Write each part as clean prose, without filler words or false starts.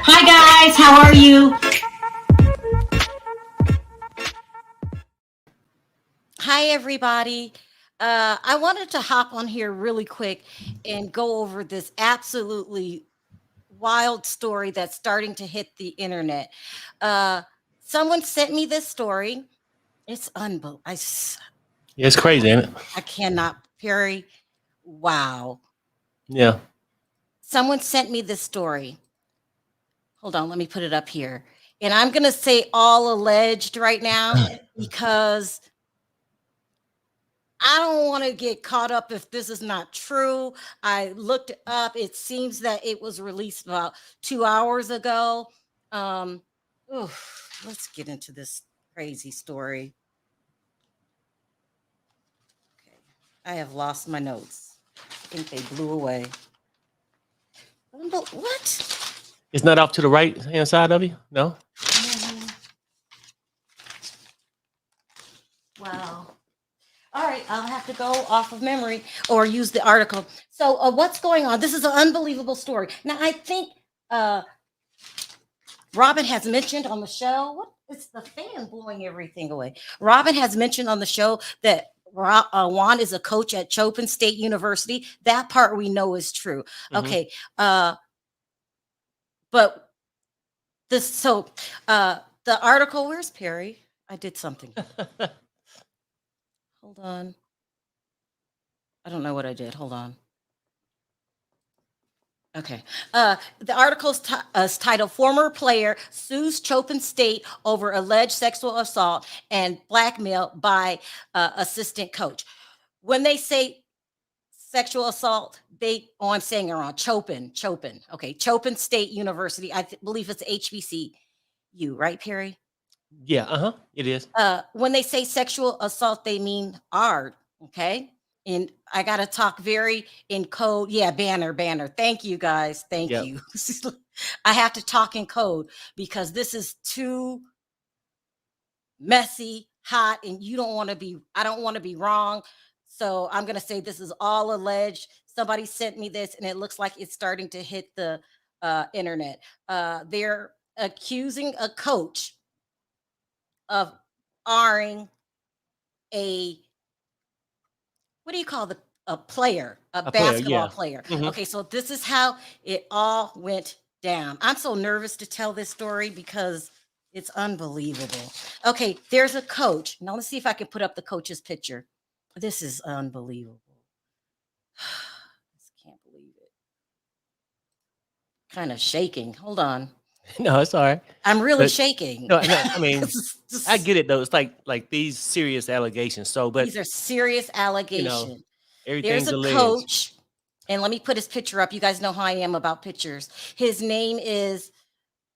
Hi guys, how are you? Hi everybody. I wanted to hop on here really quick and go over this absolutely wild story that's starting to hit the internet. Someone sent me this story. It's unbelievable. Yeah, it's crazy, ain't it? I cannot, Perry. Wow. Yeah. Someone sent me this story. Hold on, let me put it up here. And I'm going to say all alleged right now because I don't want to get caught up if this is not true. I looked it up. It seems that it was released about 2 hours ago. Let's get into this crazy story. Okay. I have lost my notes. I think they blew away. What? It's not off to the right hand side of you? No? Wow. All right, I'll have to go off of memory or use the article. So what's going on? This is an unbelievable story. Now, I think Robyn has mentioned on the show, what is the fan blowing everything away? Robyn has mentioned on the show that Juan is a coach at Chopin State University. That part we know is true. Okay. But this, so the article, where's Perry? I did something. Hold on. I don't know what I did. Hold on. Okay. The article's titled "Former Player Sues Chopin State Over Alleged Sexual Assault and Blackmail by Assistant Coach." When they say sexual assault, I'm saying it wrong. Chopin. Okay. Chopin State University. I believe it's HBCU, right, Perry? Yeah, it is. When they say sexual assault, they mean art. Okay. And I got to talk very in code. Yeah, banner. Thank you, guys. Thank you. I have to talk in code because this is too messy, hot, and I don't want to be wrong. So I'm going to say this is all alleged. Somebody sent me this and it looks like it's starting to hit the internet. They're accusing a coach of R-ing what do you call a player, a basketball player? Okay, so this is how it all went down. I'm so nervous to tell this story because it's unbelievable. Okay, there's a coach. Now let's see if I can put up the coach's picture. This is unbelievable. I just can't believe it. Kind of shaking. Hold on. No, it's all right. I'm really shaking. No, I mean, I get it though. It's like these serious allegations. So, but these are serious allegations. You know, everything's There's a alleged. coach, and let me put his picture up. You guys know how I am about pictures. His name is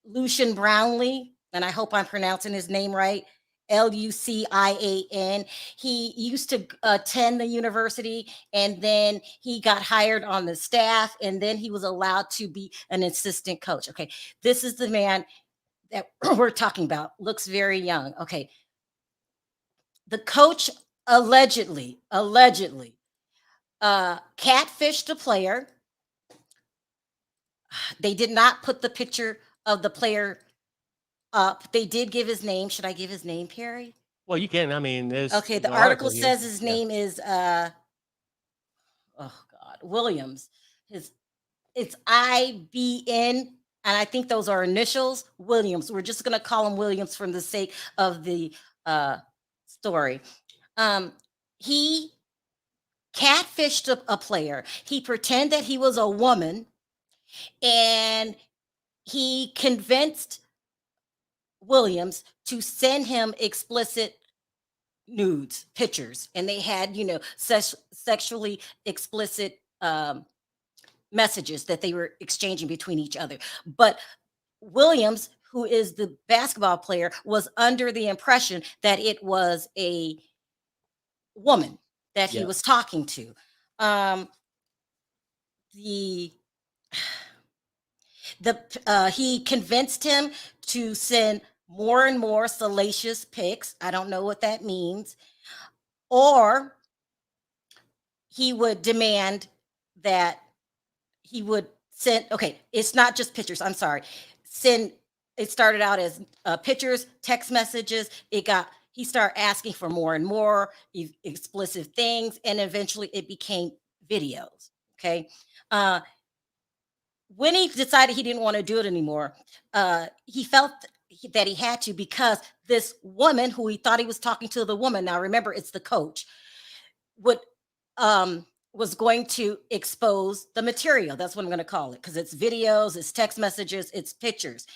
Lucian Brownlee, and I hope I'm pronouncing his name right. Lucian. He used to attend the university, and then he got hired on the staff, and then he was allowed to be an assistant coach. Okay, this is the man that we're talking about. Looks very young. Okay, the coach allegedly catfished a player. They did not put the picture of the player up. They did give his name. Should I give his name, Perry? Well, you can. I mean, there's okay. The article says his name is Williams. It's IBN, and I think those are initials. Williams. We're just gonna call him Williams from the sake of the story. He catfished a player. He pretended that he was a woman, and he convinced Williams to send him explicit nudes, pictures, and they had, sexually explicit messages that they were exchanging between each other. But Williams, who is the basketball player, was under the impression that it was a woman that he Yeah. was talking to. Um, the he convinced him to send more and more salacious pics. I don't know what that means. Or he would demand that he would send, okay, it's not just pictures, I'm sorry. Send, it started out as pictures, text messages. He started asking for more and more explicit things, and eventually it became videos. Okay. Uh, when he decided he didn't want to do it anymore, he felt that he had to, because this woman who he thought he was talking to, the woman, now remember, it's the coach, would was going to expose the material. That's what I'm going to call it, because it's videos, it's text messages, it's pictures.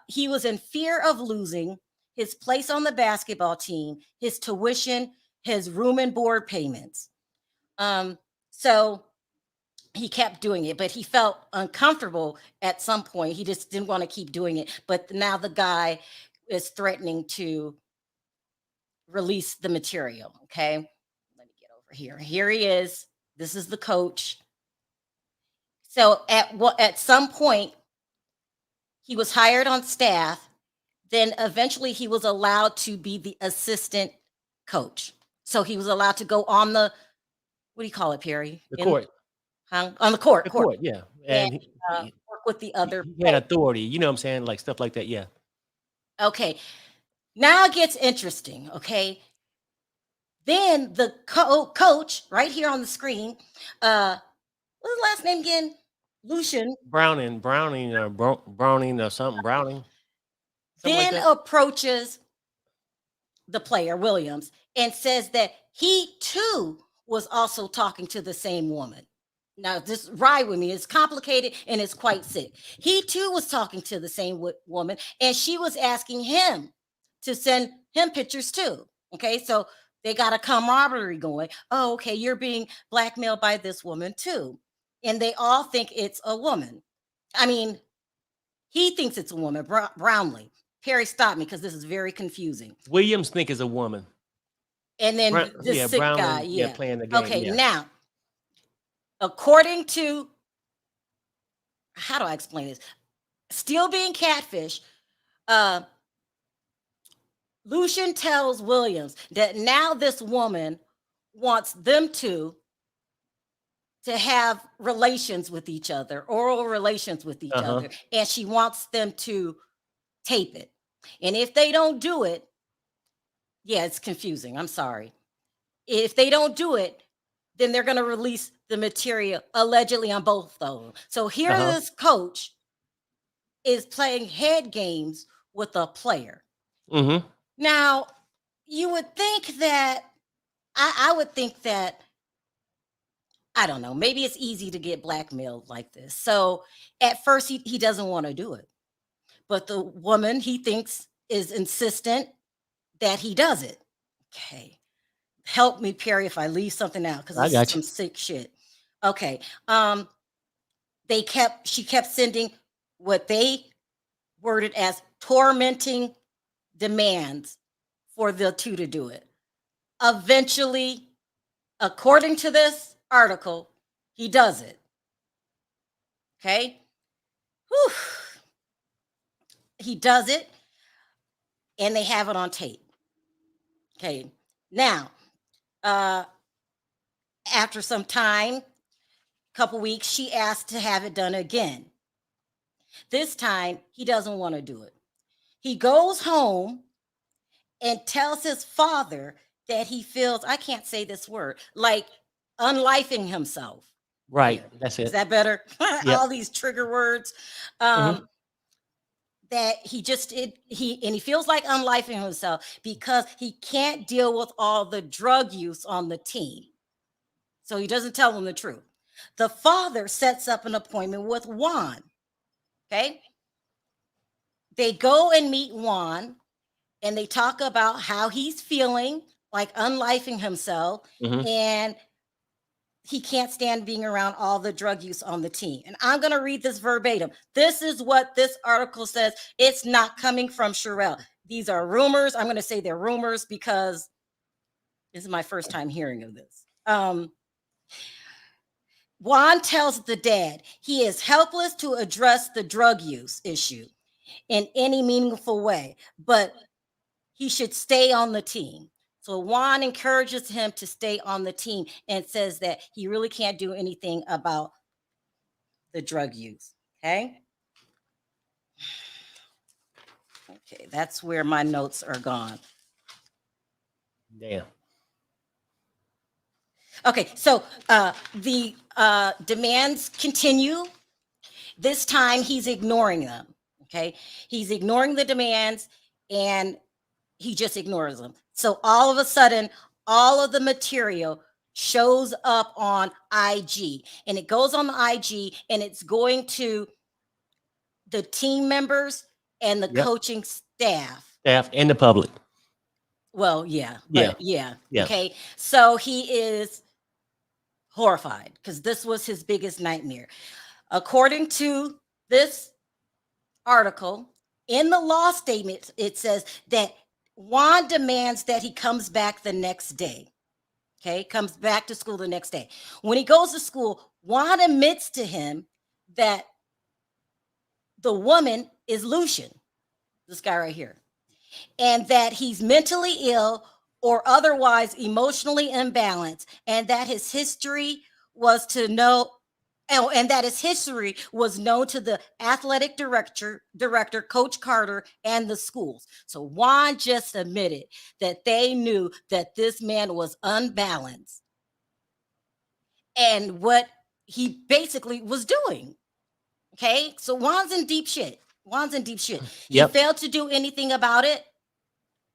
He was in fear of losing his place on the basketball team, his tuition, his room and board payments. So he kept doing it, but he felt uncomfortable at some point. He just didn't want to keep doing it. But now the guy is threatening to release the material. Okay. Let me get over here. Here he is. This is the coach. So at some point, he was hired on staff. Then eventually he was allowed to be the assistant coach. So he was allowed to go on the, what do you call it, Perry? The court. On the court. The court, yeah. And And work with the other. he had authority, you know what I'm saying? Like stuff like that, yeah. Okay. Now it gets interesting. Okay. Then the coach right here on the screen, what's his last name again? Lucian. Browning or something, Browning. Something like Then that. approaches the player, Williams, and says that he too was also talking to the same woman. Now, just ride with me. It's complicated and it's quite sick. He too was talking to the same woman, and she was asking him to send him pictures too. Okay, so they got a camaraderie going. Oh, okay, you're being blackmailed by this woman too. And they all think it's a woman. I mean, he thinks it's a woman, Brownlee. Perry, stop me, because this is very confusing. Williams think is a woman. And then this sick Brownlee, guy, yeah. playing the game. Okay, Yeah. now, according to, how do I explain this? Still being catfish, Lucian tells Williams that now this woman wants them to have relations with each other, oral relations with each other, and she wants them to tape it. And if they don't do it, yeah, it's confusing. I'm sorry. If they don't do it, then they're going to release the material allegedly on both of them. So here this coach is playing head games with a player. Now, you would think that, I would think that, I don't know, maybe it's easy to get blackmailed like this. So at first he doesn't want to do it. But the woman, he thinks, is insistent that he does it. Okay. Help me, Perry, if I leave something out, because this is some sick shit. Okay. She kept sending what they worded as tormenting demands for the two to do it. Eventually, according to this article, he does it. Okay. Whew. He does it, and they have it on tape. Okay. Now, after some time, couple weeks, she asked to have it done again. This time, he doesn't want to do it. He goes home and tells his father that he feels, I can't say this word, like unlifing himself. Right. That's it. Is that better? Yep. All these trigger words. That he feels like unlifing himself because he can't deal with all the drug use on the team. So he doesn't tell them the truth. The father sets up an appointment with Juan. Okay. They go and meet Juan, and they talk about how he's feeling like unlifing himself. And he can't stand being around all the drug use on the team. And I'm going to read this verbatim. This is what this article says. It's not coming from Sharrell. These are rumors. I'm going to say they're rumors because this is my first time hearing of this. Juan tells the dad he is helpless to address the drug use issue in any meaningful way, but he should stay on the team. So Juan encourages him to stay on the team and says that he really can't do anything about the drug use. Okay. Okay, that's where my notes are gone. Damn. Okay, so the demands continue. This time he's ignoring them. Okay, he's ignoring the demands and he just ignores them. So all of a sudden, all of the material shows up on IG, and it goes on the IG, and it's going to the team members and the coaching staff and the public. Well, yeah. Okay. So he is horrified because this was his biggest nightmare. According to this article, in the law statement, it says that Juan demands that he comes back the next day. Okay, comes back to school the next day. When he goes to school, Juan admits to him that the woman is Lucian, this guy right here, and that he's mentally ill or otherwise emotionally imbalanced, and that his history was known to the athletic director, Coach Carter, and the schools. So Juan just admitted that they knew that this man was unbalanced and what he basically was doing. Okay, so Juan's in deep shit. He failed to do anything about it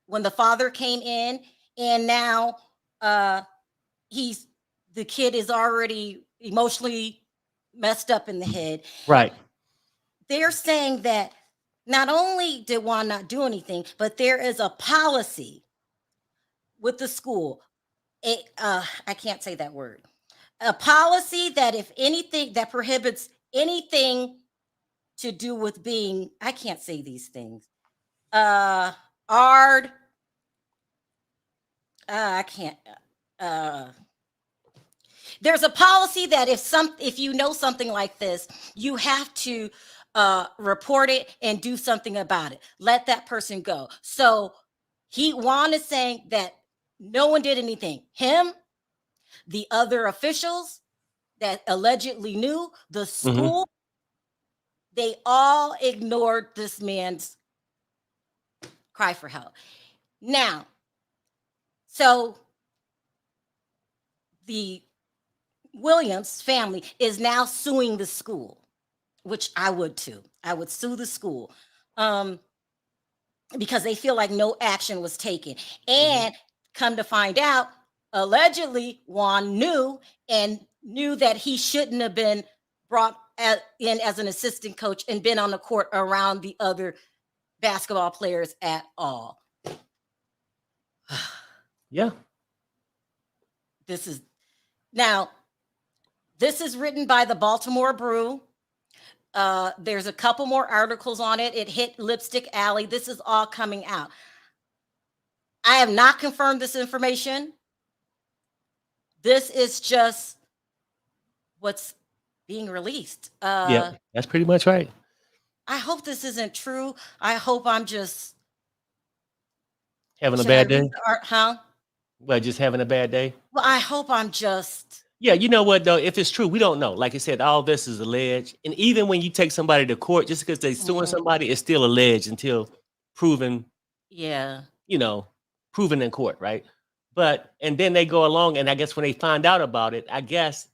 when the father came in, and now the kid is already emotionally messed up in the head. Right. They're saying that not only did Juan not do anything, but there is a policy with the school. I can't say that word. A policy that if anything that prohibits anything to do with being, I can't say these things. I can't. There's a policy that if you know something like this, you have to report it and do something about it. Let that person go. So Juan is saying that no one did anything. Him, the other officials that allegedly knew, the school, they all ignored this man's cry for help. Now, so the Williams family is now suing the school, which I would too. I would sue the school because they feel like no action was taken. And come to find out, allegedly, Juan knew that he shouldn't have been brought in as an assistant coach and been on the court around the other basketball players at all. Yeah. This is written by the Baltimore Brew. There's a couple more articles on it. It hit Lipstick Alley. This is all coming out. I have not confirmed this information. This is just what's being released. Yeah, that's pretty much right. I hope this isn't true. I hope I'm just having a bad day. Huh? Well, just having a bad day. Well, I hope I'm just. Yeah, you know what though? If it's true, we don't know. Like I said, all this is alleged, and even when you take somebody to court, just because they're suing somebody, it's still alleged until proven. Yeah. Proven in court, right? And then they go along, and I guess when they find out about it, I guess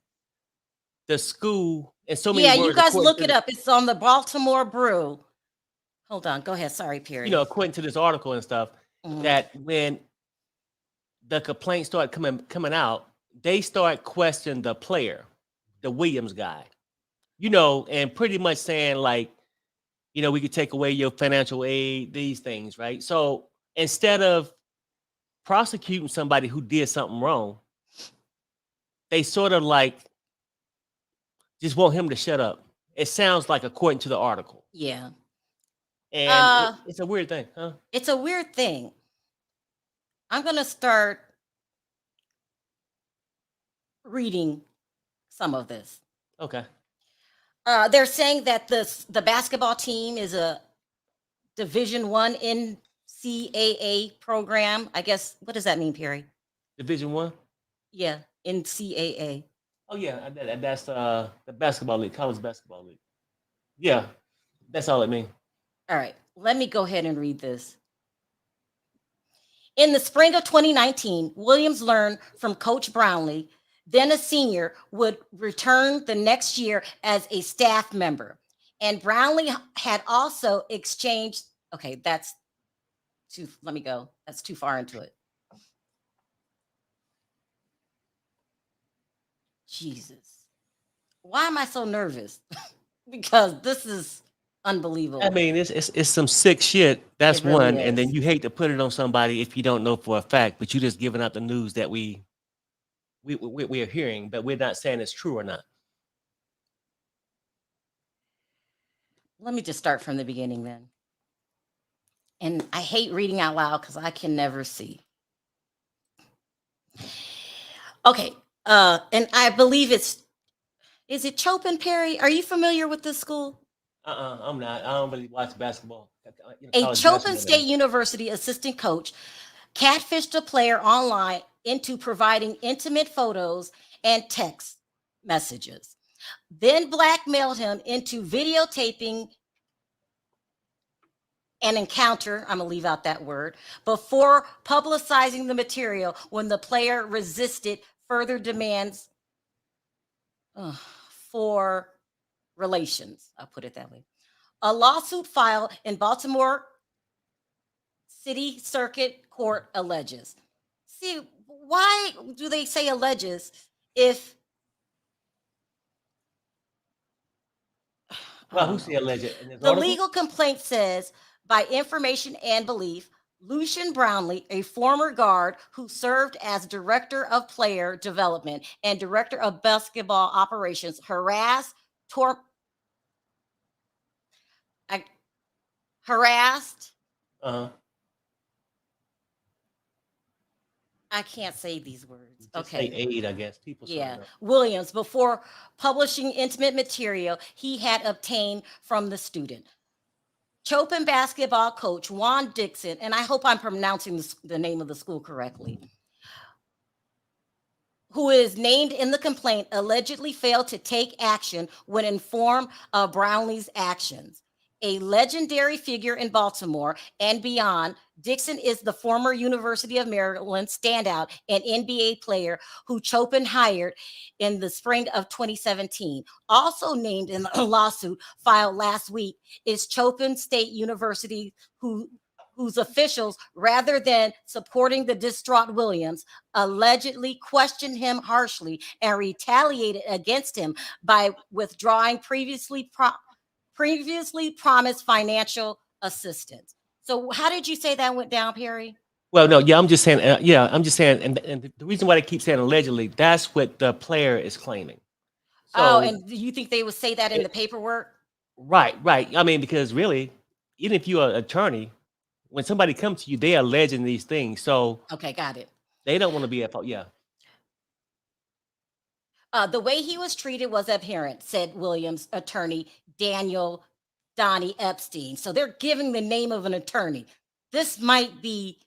the school and so many. Yeah, you guys look it up. It's on the Baltimore Brew. Hold on, go ahead. Sorry, Perry. According to this article and stuff, that when the complaints start coming out, they start questioning the player, the Williams guy, and pretty much saying like, we could take away your financial aid, these things, right? So instead of prosecuting somebody who did something wrong, they sort of like just want him to shut up. It sounds like according to the article. Yeah. And it's a weird thing, huh? It's a weird thing. I'm going to start reading some of this. Okay. They're saying that the basketball team is a Division I NCAA program. I guess, what does that mean, Perry? Division I? Yeah, NCAA. Oh yeah, that's the basketball league, college basketball league. Yeah, that's all it means. All right, let me go ahead and read this. In the spring of 2019, Williams learned from Coach Brownlee, then a senior, would return the next year as a staff member. And Brownlee had also exchanged, okay, that's too, let me go. That's too far into it. Jesus. Why am I so nervous? Because this is unbelievable. I mean, it's some sick shit. That's It really one, and then is. you hate to put it on somebody if you don't know for a fact, but you just giving out the news that we are hearing, but we're not saying it's true or not. Let me just start from the beginning then. And I hate reading out loud because I can never see. Okay. And I believe is it Chopin, Perry? Are you familiar with this school? I'm not. I don't really watch basketball. A Chopin State University assistant coach catfished a player online into providing intimate photos and text messages, then blackmailed him into videotaping an encounter, I'm gonna leave out that word, before publicizing the material when the player resisted further demands for relations. I'll put it that way. A lawsuit filed in Baltimore City Circuit Court alleges. See, why do they say alleges if well, who's the alleged? The legal complaint says, by information and belief, Lucian Brownlee, a former guard who served as director of player development and director of basketball operations, harassed, I can't say these words. Just okay. Say aid, I guess. People. Yeah. Williams, before publishing intimate material he had obtained from the student. Chopin basketball coach Juan Dixon, and I hope I'm pronouncing the name of the school correctly, who is named in the complaint, allegedly failed to take action when informed of Brownlee's actions. A legendary figure in Baltimore and beyond, Dixon is the former University of Maryland standout and NBA player who Chopin hired in the spring of 2017. Also named in the lawsuit filed last week is Chopin State University, whose officials, rather than supporting the distraught Williams, allegedly questioned him harshly and retaliated against him by withdrawing previously promised financial assistance. So how did you say that went down, Perry? Well, no, yeah, I'm just saying, and the reason why they keep saying allegedly, that's what the player is claiming. So, and do you think they would say that in the paperwork? Right. I mean, because really, even if you're an attorney, when somebody comes to you, they are alleging these things. So okay, got it. They don't want to be at fault. Yeah. The way he was treated was abhorrent, said Williams' attorney, Donnie Epstein. So they're giving the name of an attorney. This might be,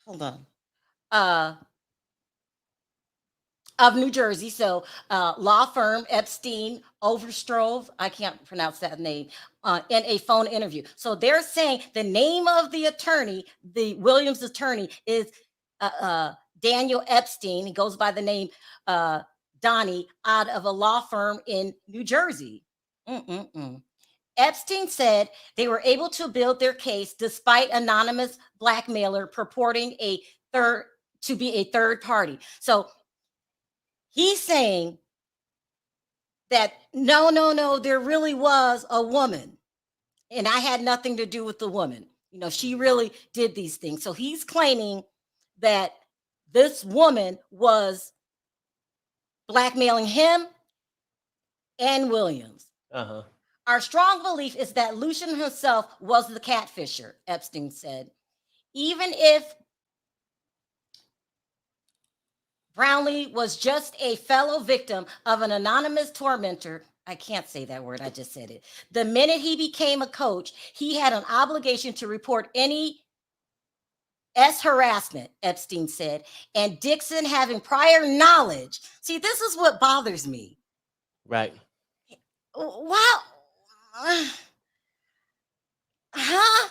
hold on, of New Jersey. So law firm Epstein Overstrove, I can't pronounce that name, in a phone interview. So they're saying the name of the attorney, the Williams attorney, is Daniel Epstein. He goes by the name Donnie, out of a law firm in New Jersey. Epstein said they were able to build their case despite anonymous blackmailer purporting to be a third party. So he's saying that no, there really was a woman, and I had nothing to do with the woman. You know, she really did these things. So he's claiming that this woman was blackmailing him and Williams. Uh-huh. Our strong belief is that Lucian himself was the catfisher, Epstein said. Even if Brownlee was just a fellow victim of an anonymous tormentor, I can't say that word, I just said it. The minute he became a coach, he had an obligation to report any harassment, Epstein said, and Dixon having prior knowledge. See, this is what bothers me. Right. Wow. Huh?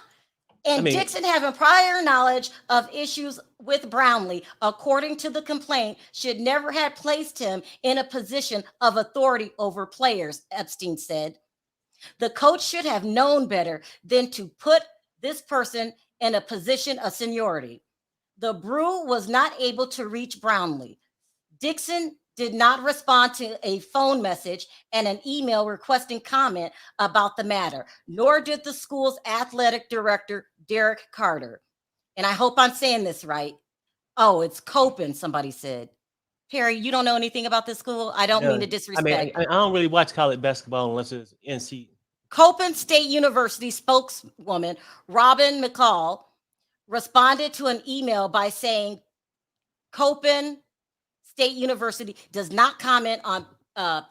And Dixon having prior knowledge of issues with Brownlee, according to the complaint, should never have placed him in a position of authority over players, Epstein said. The coach should have known better than to put this person in a position of seniority. The Brew was not able to reach Brownlee. Dixon did not respond to a phone message and an email requesting comment about the matter, nor did the school's athletic director, Derek Carter. And I hope I'm saying this right. Oh, it's Copen, somebody said. Perry, you don't know anything about this school? I don't mean to disrespect. I don't really watch college basketball unless it's NC. Copen State University spokeswoman Robyn McCall responded to an email by saying Copen State University does not comment on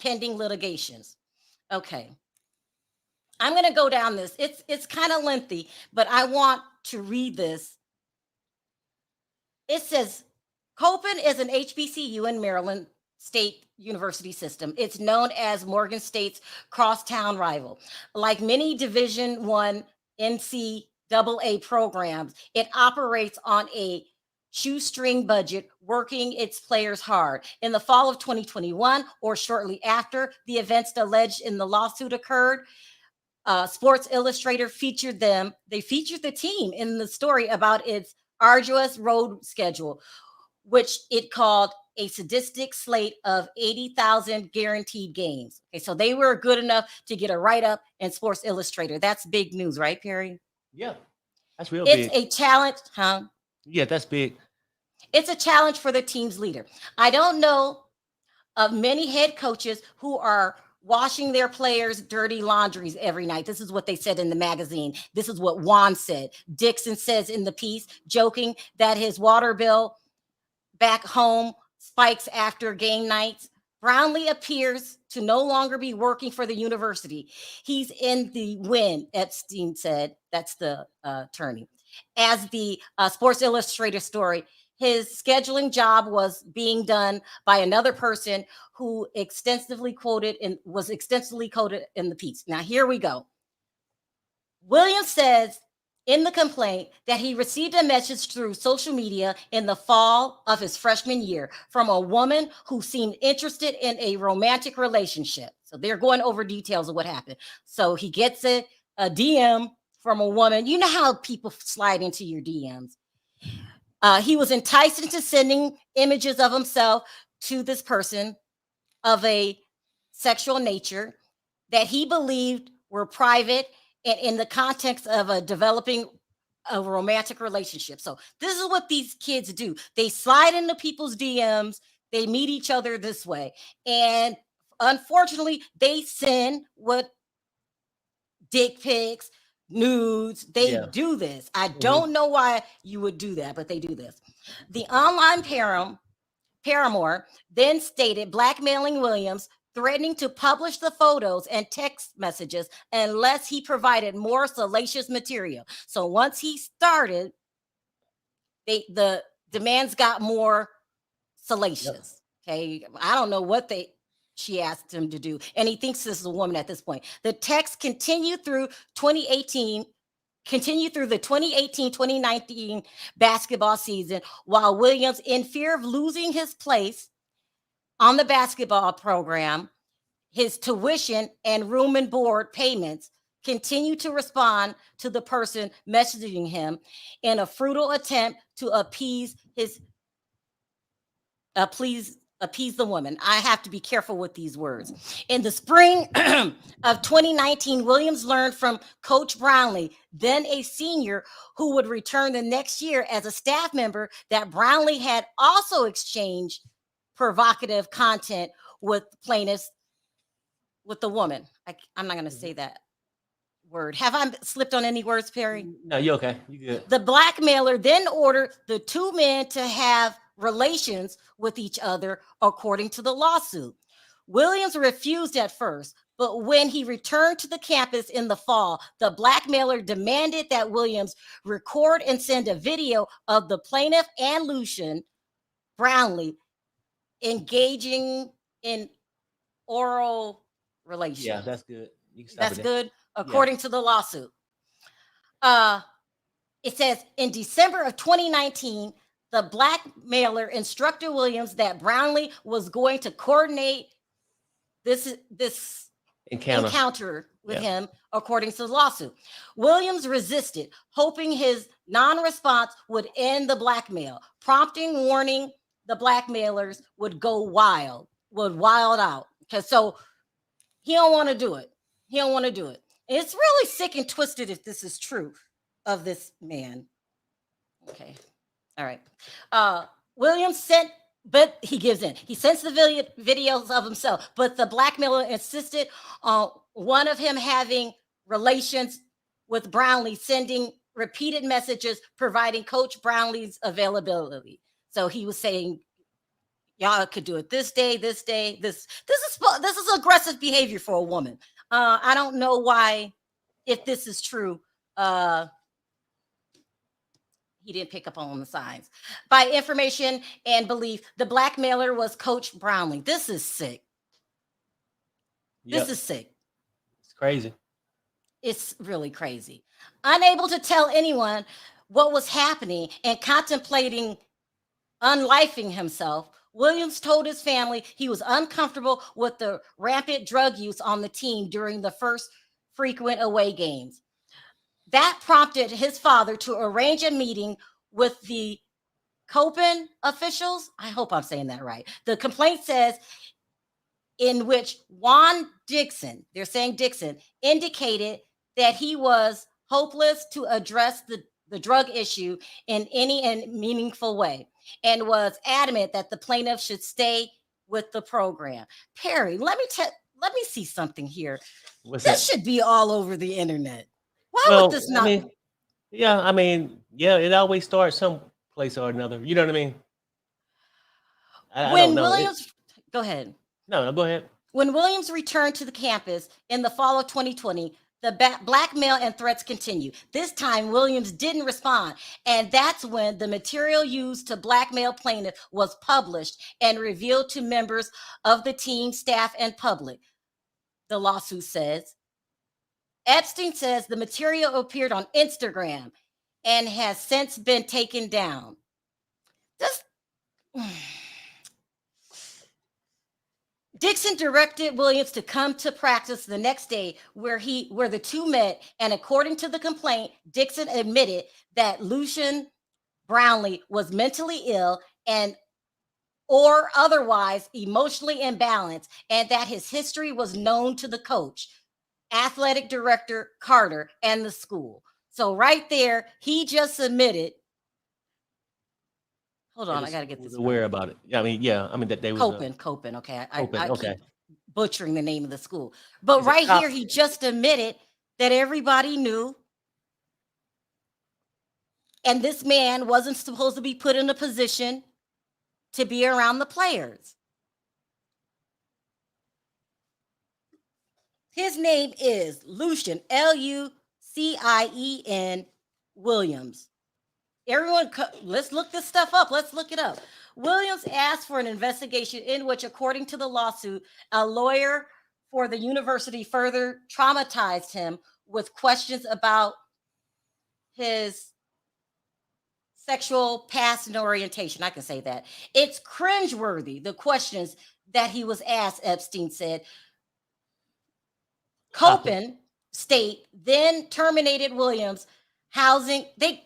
pending litigations. Okay. I'm going to go down this. It's kind of lengthy, but I want to read this. It says, Copen is an HBCU in Maryland State University system. It's known as Morgan State's crosstown rival. Like many Division I NCAA programs, it operates on a shoestring budget, working its players hard. In the fall of 2021, or shortly after the events alleged in the lawsuit occurred, Sports Illustrated featured them. They featured the team in the story about its arduous road schedule, which it called a sadistic slate of 80,000 guaranteed games. Okay, so they were good enough to get a write-up in Sports Illustrated. That's big news, right, Perry? Yeah, that's real big. It's a challenge, huh? Yeah, that's big. It's a challenge for the team's leader. I don't know of many head coaches who are washing their players' dirty laundries every night. This is what they said in the magazine. This is what Juan said. Dixon says in the piece, joking that his water bill back home spikes after game nights. Brownlee appears to no longer be working for the university. He's in the win, Epstein said. That's the attorney. As the Sports Illustrated story, his scheduling job was being done by another person who was extensively quoted in the piece. Now, here we go. Williams says in the complaint that he received a message through social media in the fall of his freshman year from a woman who seemed interested in a romantic relationship. So they're going over details of what happened. So he gets a DM from a woman. You know how people slide into your DMs. He was enticed into sending images of himself to this person of a sexual nature that he believed were private and in the context of a developing a romantic relationship. So this is what these kids do. They slide into people's DMs. They meet each other this way. And unfortunately, they send what dick pics, nudes. They do this. I don't know why you would do that, but they do this. The online paramour then stated blackmailing Williams, threatening to publish the photos and text messages unless he provided more salacious material. So once he started, the demands got more salacious. Okay, I don't know what she asked him to do, and he thinks this is a woman at this point. The text continued through the 2018-2019 basketball season, while Williams, in fear of losing his place on the basketball program, his tuition and room and board payments, continued to respond to the person messaging him in a futile attempt to appease appease the woman. I have to be careful with these words. In the spring of 2019, Williams learned from Coach Brownlee, then a senior who would return the next year as a staff member, that Brownlee had also exchanged provocative content with plaintiffs, with the woman. I'm not going to say that word. Have I slipped on any words, Perry? No, you okay. You good. The blackmailer then ordered the two men to have relations with each other, according to the lawsuit. Williams refused at first, but when he returned to the campus in the fall, the blackmailer demanded that Williams record and send a video of the plaintiff and Lucian Brownlee engaging in oral relations. Yeah, that's good. That's good, according to the lawsuit. It says in December of 2019, the blackmailer instructed Williams that Brownlee was going to coordinate this encounter with him, according to the lawsuit. Williams resisted, hoping his non-response would end the blackmail, warning the blackmailers would wild out. Okay, so he don't want to do it. It's really sick and twisted if this is true of this man. Okay. All right. Williams sent, but he gives in. He sends the videos of himself, but the blackmailer insisted on one of him having relations with Brownlee, sending repeated messages, providing Coach Brownlee's availability. So he was saying, y'all could do it this day. This is aggressive behavior for a woman. I don't know why, if this is true, he didn't pick up on the signs. By information and belief, the blackmailer was Coach Brownlee. This is sick. This is sick. It's crazy. It's really crazy. Unable to tell anyone what was happening and contemplating unlifing himself, Williams told his family he was uncomfortable with the rampant drug use on the team during the first frequent away games. That prompted his father to arrange a meeting with the Copen officials. I hope I'm saying that right. The complaint says, in which Juan Dixon, they're saying Dixon, indicated that he was hopeless to address the drug issue in any meaningful way, and was adamant that the plaintiff should stay with the program. Perry, let me see something here. This should be all over the internet. Why would this not? It always starts some place or another. You know what I mean? When Williams, go ahead. No, go ahead. When Williams returned to the campus in the fall of 2020, the blackmail and threats continued. This time, Williams didn't respond, and that's when the material used to blackmail plaintiff was published and revealed to members of the team, staff, and public. The lawsuit says. Epstein says the material appeared on Instagram and has since been taken down. Dixon directed Williams to come to practice the next day, where the two met, and according to the complaint, Dixon admitted that Lucian Brownlee was mentally ill or otherwise emotionally imbalanced, and that his history was known to the coach, athletic director Carter, and the school. So right there, he just admitted. Hold on, I gotta get this. Aware about it. That they was Copen. Okay, I keep butchering the name of the school, but right here, he just admitted that everybody knew, and this man wasn't supposed to be put in a position to be around the players. His name is Lucian, Lucien Williams. Everyone, let's look this stuff up. Let's look it up. Williams asked for an investigation in which, according to the lawsuit, a lawyer for the university further traumatized him with questions about his sexual past and orientation. I can say that. It's cringeworthy, the questions that he was asked, Epstein said. Copen State then terminated Williams' housing. They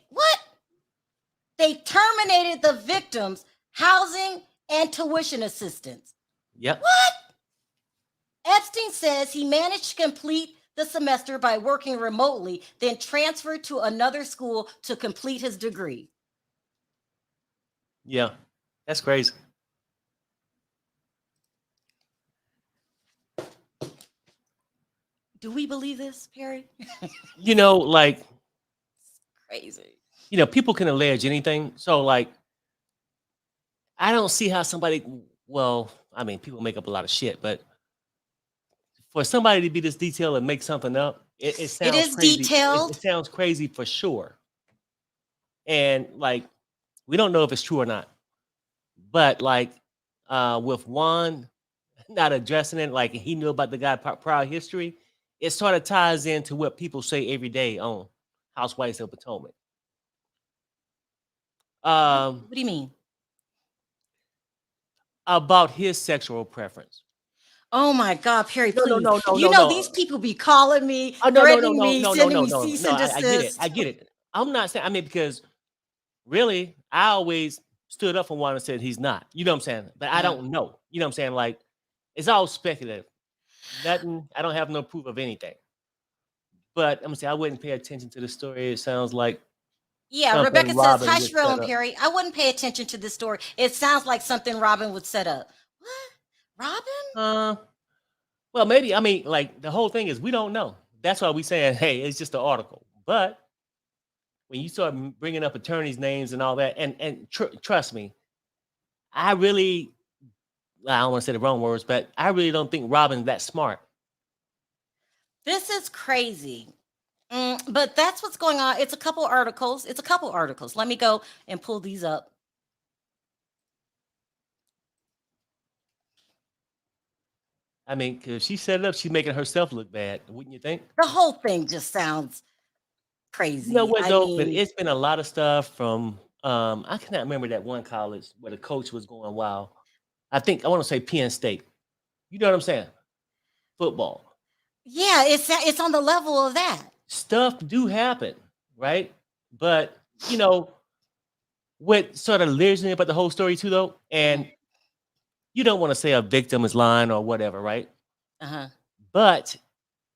terminated the victims' housing and tuition assistance. Yep. What? Epstein says he managed to complete the semester by working remotely, then transferred to another school to complete his degree. Yeah. That's crazy. Do we believe this, Perry? You know, like, Crazy. you know, people can allege anything. So, like, I don't see how somebody, well, I mean, people make up a lot of shit, but for somebody to be this detailed and make something up, it It sounds is crazy. It detailed. sounds crazy for sure. And like, we don't know if it's true or not. But like, with Juan not addressing it, like he knew about the guy prior history, it sort of ties into what people say every day on Housewives of Potomac. What do you mean? About his sexual preference. Oh my God, Perry, No, no, please. no, no, You no, know, no. these people be calling me, Oh, no, no, no, threatening no, me, no, no, sending no, me no, cease no. and I get it. I desist. get it. I'm not saying. I mean, because really, I always stood up for one and said he's not. You know what I'm saying? But I don't know. You know what I'm saying? Like, it's all speculative. Nothing. I don't have no proof of anything. But I'm gonna say I wouldn't pay attention to the story. It sounds like Yeah, something Rebecca says, Robyn hi, would Sharrell set and up. Perry. I wouldn't pay attention to this story. It sounds like something Robyn would set up. What? Robyn? Well, maybe. I mean, like the whole thing is we don't know. That's why we saying, hey, it's just an article. But when you start bringing up attorneys' names and all that, and trust me, I really, I don't want to say the wrong words, but I really don't think Robyn's that smart. This is crazy. But that's what's going on. It's a couple articles. It's a couple articles. Let me go and pull these up. I mean, because she set it up, she's making herself look bad, wouldn't you think? The whole thing just sounds You know crazy. what I though? But mean, it's been a lot of stuff from I cannot remember that one college where the coach was going wild. I think I want to say Penn State. You know what I'm saying? Football. yeah, it's on the level of that. Stuff do happen, right? But you know, what sort of leers me about the whole story too though, and you don't want to say a victim is lying or whatever, right? Uh-huh. But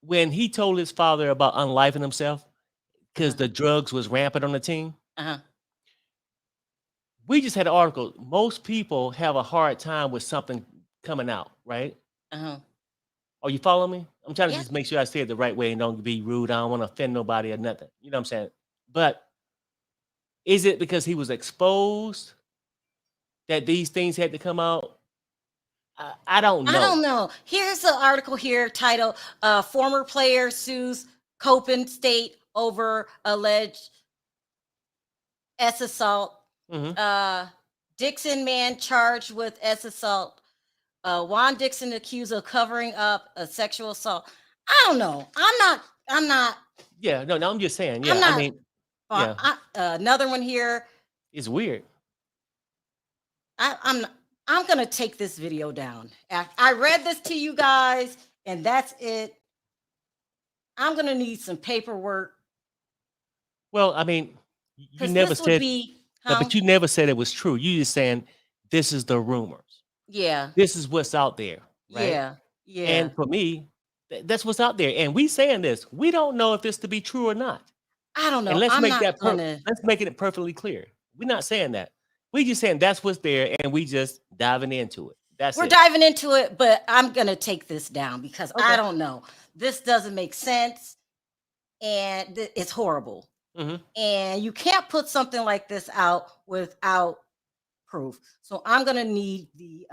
when he told his father about unlifing himself because Uh-huh. the drugs was rampant on the team, Uh-huh. we just had an article. Most people have a hard time with something coming out, right? Uh-huh. Are you following me? I'm trying to Yeah. just make sure I say it the right way and don't be rude. I don't want to offend nobody or nothing. You know what I'm saying? But is it because he was exposed that these things had to come out? I don't I know. don't know. Here's an article here titled Former Player Sues Copen State Over Alleged S Assault. Mhm. Dixon man charged with S assault. Juan Dixon accused of covering up a sexual assault. I don't know. I'm not. Yeah, no, I'm just saying. I'm Yeah, I not. mean, yeah, Another one here. it's weird. I'm gonna take this video down. I read this to you guys, and that's it. I'm gonna need some paperwork Well, I mean, you because never this would said, be, but you never said it was true. You just saying this is the rumors. Yeah, This is what's out there, right? yeah, yeah. And for me, that's what's out there. And we saying this, we don't know if this to be true or not. I don't And know. I'm not gonna. let's make it perfectly clear. We're not saying that. We just saying that's what's there, and we just diving into it. That's We're it. diving into it, but I'm gonna take this down because I Okay. don't know. This doesn't make sense, and it's horrible. Mhm. And you can't put something like this out without proof. So I'm gonna need the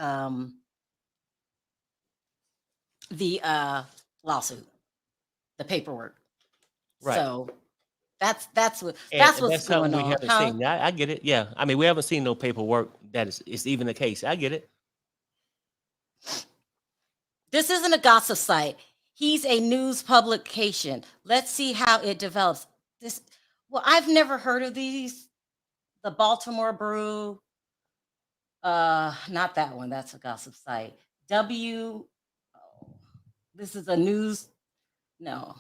lawsuit, the paperwork. Right. So that's And what's that's something going we on, haven't huh? seen. I get it. Yeah. I mean, we haven't seen no paperwork that is even the case. I get it. This isn't a gossip site. He's a news publication. Let's see how it develops. This, well, I've never heard of these. The Baltimore Brew. Not that one. That's a gossip site. W. Oh, this is a news. No.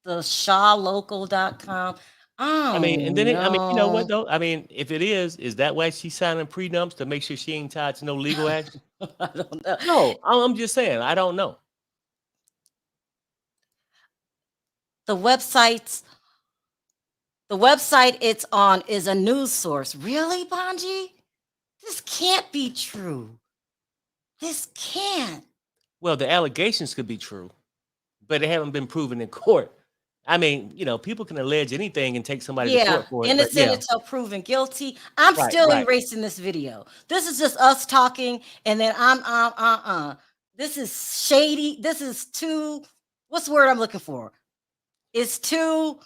The ShawLocal.com. I mean, and then you know what no. though? I mean, if it is that why she's signing prenups to make sure she ain't tied to no legal action? I don't know. No, I'm just saying, I don't know. The website it's on is a news source. Really, Bonji? This can't be true. This can't. Well, the allegations could be true, but they haven't been proven in court. I mean, you know, people can allege anything and take somebody to Yeah, court for it, but innocent yeah, until proven guilty. I'm right, still right. erasing this video. This is just us talking, and then This is shady. This is too. What's the word I'm looking for? It's too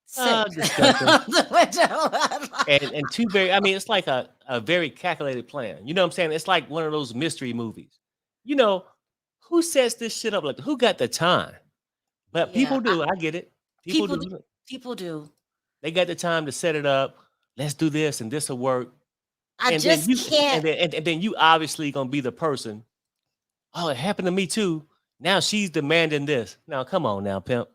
sick. Disgusting. And two very, I mean, it's like a very calculated plan. You know what I'm saying? It's like one of those mystery movies. You know, who sets this shit up? Like, who got the time? But people do. I get it. People do. People do. They got the time to set it up. Let's do this, and this will work. I And just then you, can't. and then you obviously gonna be the person. Oh, it happened to me too. Now she's demanding this. Now, come on, now, pimp.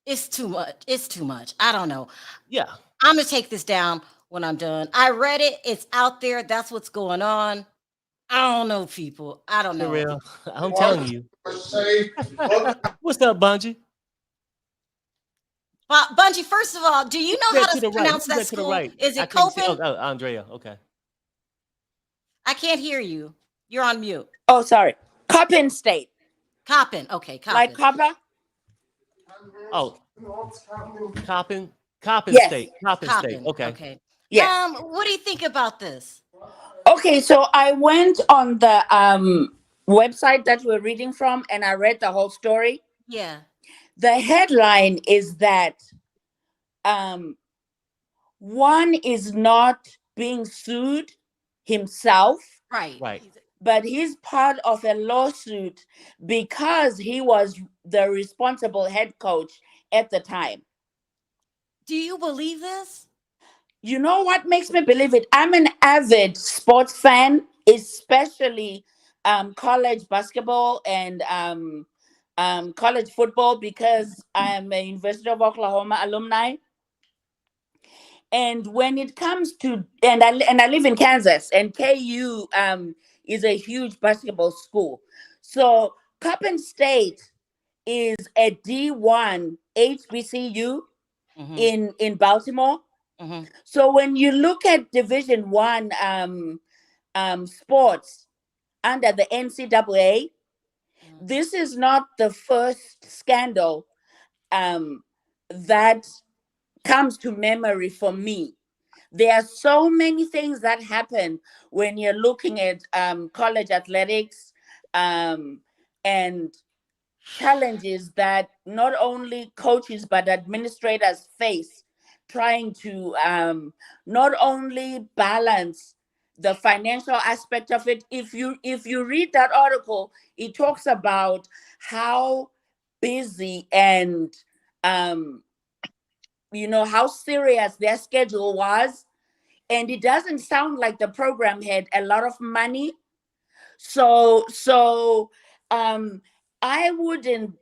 It's too much. It's too much. I don't know. Yeah. I'm gonna take this down when I'm done. I read it. It's out there. That's what's going on. I don't know, people. I don't know. Sharrell, I'm telling you. What's up, Bungie? Bungie, first of all, do you know how to pronounce that school? Right. Is it Copen? Oh, Andrea. Okay. I can't hear you. You're on mute. Oh, sorry. Copen State. Copen. Okay, Copen. Like copper? Oh, Copen Yes. State. Copen State. Okay. Okay. Yeah. What do you think about this? Okay, so I went on the website that we're reading from, and I read the whole story. Yeah. The headline is that Juan is not being sued himself. Right. But he's part of a lawsuit because he was the responsible head coach at the time. Do you believe this? You know what makes me believe it? I'm an avid sports fan, especially college basketball and college football, because I'm a University of Oklahoma alumni. And when it comes to, and I live in Kansas, and KU is a huge basketball school. So Coppin State is a D1 HBCU in Baltimore. So when you look at Division One sports under the NCAA, this is not the first scandal that comes to memory for me. There are so many things that happen when you're looking at college athletics and challenges that not only coaches but administrators face, trying to not only balance the financial aspect of it. If you read that article, it talks about how busy and how serious their schedule was, and it doesn't sound like the program had a lot of money. So I wouldn't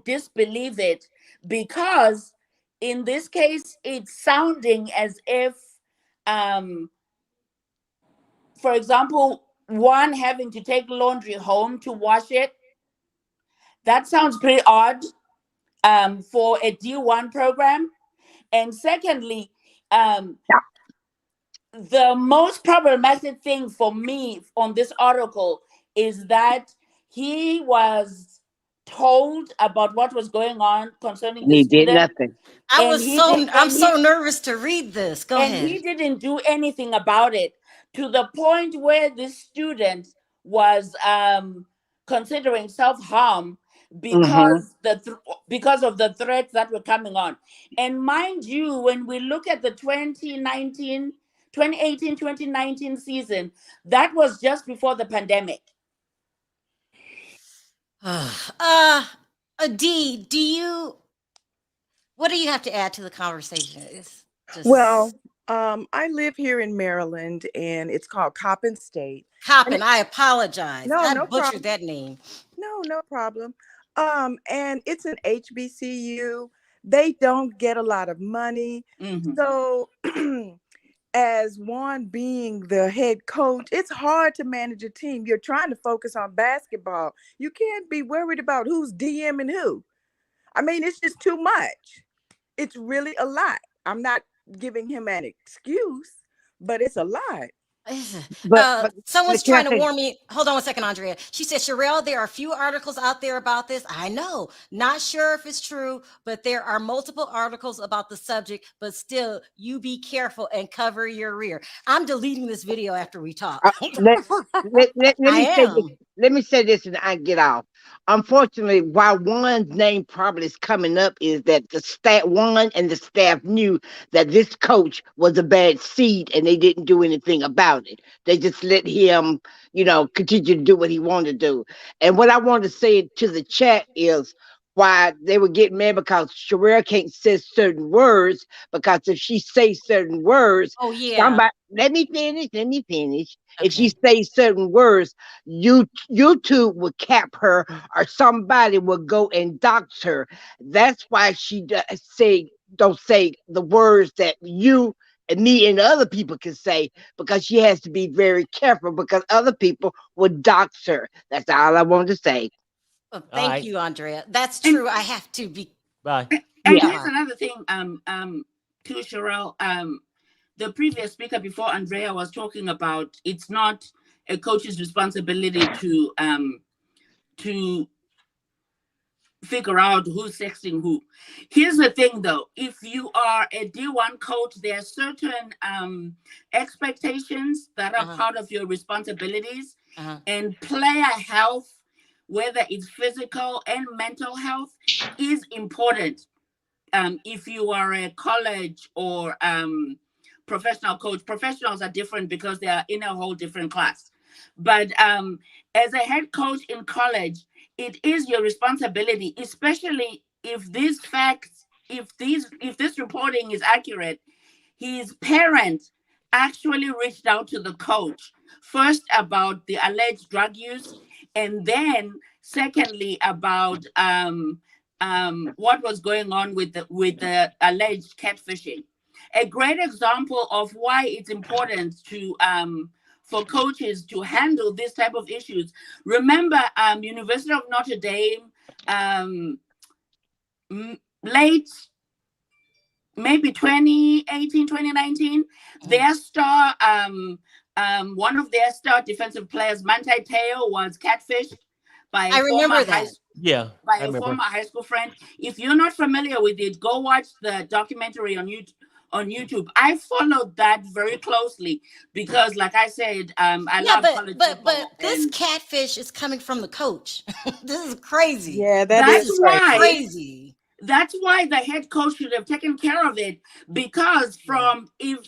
disbelieve it, because in this case it's sounding as if for example, one having to take laundry home to wash it, that sounds pretty odd for a D1 program. And secondly, the most problematic thing for me on this article is that he was told about what was going on concerning the student. He did nothing. I'm so nervous to read this. Go ahead. And he didn't do anything about it, to the point where this student was considering self-harm because because of the threats that were coming on. And mind you, when we look at the 2018-2019 season, that was just before the pandemic. Dee, what do you have to add to the conversation? Well, I live here in Maryland, and it's called Coppin State. Coppin, I apologize. No, I no butchered problem. that name. No problem. And it's an HBCU. They don't get a lot of money. So as Juan being the head coach, it's hard to manage a team. You're trying to focus on basketball. You can't be worried about who's DMing who. I mean, it's just too much. It's really a lot. I'm not giving him an excuse, but it's a lot. But Someone's can I trying to say- warn me. Hold on one second, Andrea. She said, Sharrell, there are a few articles out there about this. I know. Not sure if it's true, but there are multiple articles about the subject. But still, you be careful and cover your rear. I'm deleting this video after we talk. Let me say this and I get off. Unfortunately, why Juan's name probably is coming up is that Juan and the staff knew that this coach was a bad seed and they didn't do anything about it. They just let him, continue to do what he wanted to do. And what I wanted to say to the chat is why they were getting mad because Sharrell can't say certain words, because if she says certain words, oh yeah, let me finish. Okay. If she says certain words, YouTube would cap her, or somebody would go and dox her. That's why she don't say the words that you and me and other people can say, because she has to be very careful because other people would dox her. That's all I wanted to say. Well, thank you, Andrea. That's true. I have to be. Bye. And here's another thing, to Sharrell, the previous speaker before Andrea was talking about it's not a coach's responsibility to figure out who's sexting who. Here's the thing though, if you are a D1 coach, there are certain expectations that are part of your responsibilities, and player health, whether it's physical and mental health, is important. If you are a college or professional coach, professionals are different because they are in a whole different class. But as a head coach in college, it is your responsibility, especially if these facts, if this reporting is accurate. His parents actually reached out to the coach first about the alleged drug use, and then secondly about what was going on with the alleged catfishing. A great example of why it's important to for coaches to handle this type of issues. Remember, University of Notre Dame, late, maybe 2018, 2019, their star, one of their star defensive players, Manti Te'o, was catfished by a former high school friend. If you're not familiar with it, go watch the documentary on YouTube. I followed that very closely because, like I said, I love college football. But this catfish is coming from the coach. This is crazy. Yeah, that's why crazy. That's why the head coach should have taken care of it, because if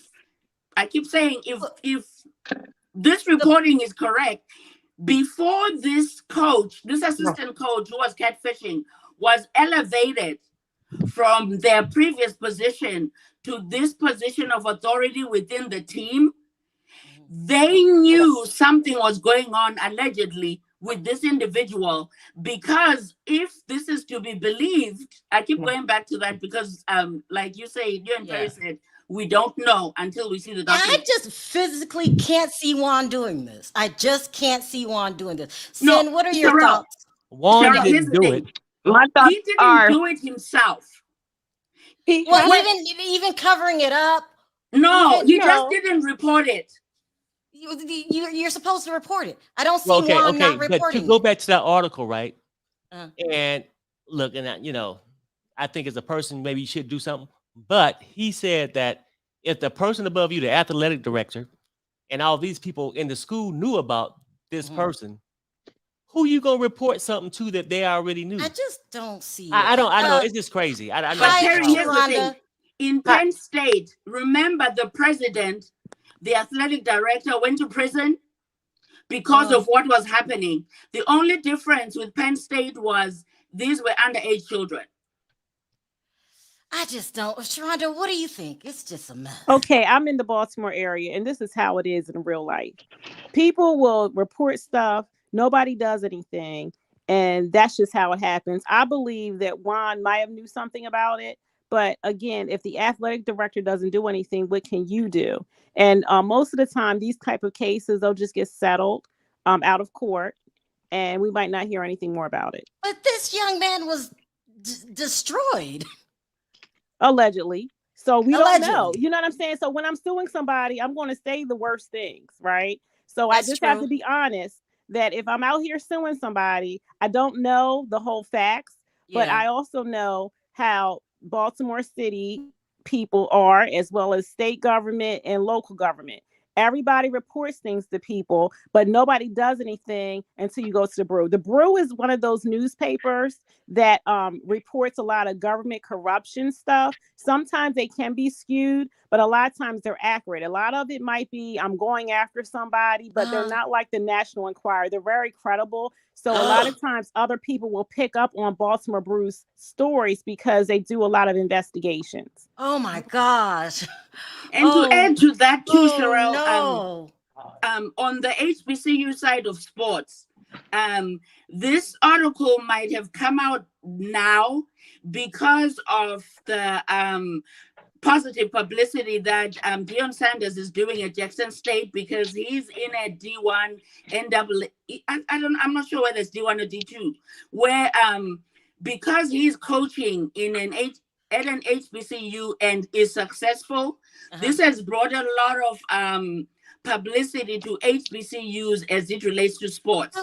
this reporting is correct, before this assistant coach who was catfishing was elevated from their previous position to this position of authority within the team, they knew something was going on allegedly with this individual, because if this is to be believed, I keep going back to that because like you say, you and Perry said, we don't know until we see the document. I just physically can't see Juan doing this. I just can't see Juan doing this. Sin, what are your thoughts? Juan didn't do it. He didn't do it himself. Even covering it up. No, he just didn't report it. You're supposed to report it. I don't see Juan not reporting. But to go back to that article, right? And look, and I think as a person, maybe you should do something. But he said that if the person above you, the athletic director, and all these people in the school knew about this person, who you gonna report something to that they already knew? I just don't see it. I know. It's just crazy. I know. But Terry, here's the thing. In Penn State, remember the president, the athletic director went to prison because of what was happening. The only difference with Penn State was these were underage children. I just don't. Sharonda, what do you think? It's just a mess. Okay, I'm in the Baltimore area, and this is how it is in real life. People will report stuff, nobody does anything, and that's just how it happens. I believe that Juan might have knew something about it, but again, if the athletic director doesn't do anything, what can you do? And most of the time, these type of cases, they'll just get settled out of court, and we might not hear anything more about it. But this young man was destroyed. Allegedly. So we don't know. Allegedly. You know what I'm saying? So when I'm suing somebody, I'm going to say the worst things, right? So That's I just true. have to be honest that if I'm out here suing somebody, I don't know the whole facts, but Yeah. I also know how Baltimore City people are, as well as state government and local government. Everybody reports things to people, but nobody does anything until you go to the Brew. The Brew is one of those newspapers that reports a lot of government corruption stuff. Sometimes they can be skewed, but a lot of times they're accurate. A lot of it might be I'm going after somebody, but they're not like the National Enquirer. They're very credible. So a lot of times other people will pick up on Baltimore Brew's stories because they do a lot of investigations. Oh my gosh. And to add to that too, Sharrell, no. On the HBCU side of sports, this article might have come out now because of the positive publicity that Deion Sanders is doing at Jackson State, because he's in a D1 NAA. I'm not sure whether it's D1 or D2, where because he's coaching in at an HBCU and is successful, this has brought a lot of publicity to HBCUs as it relates to sports.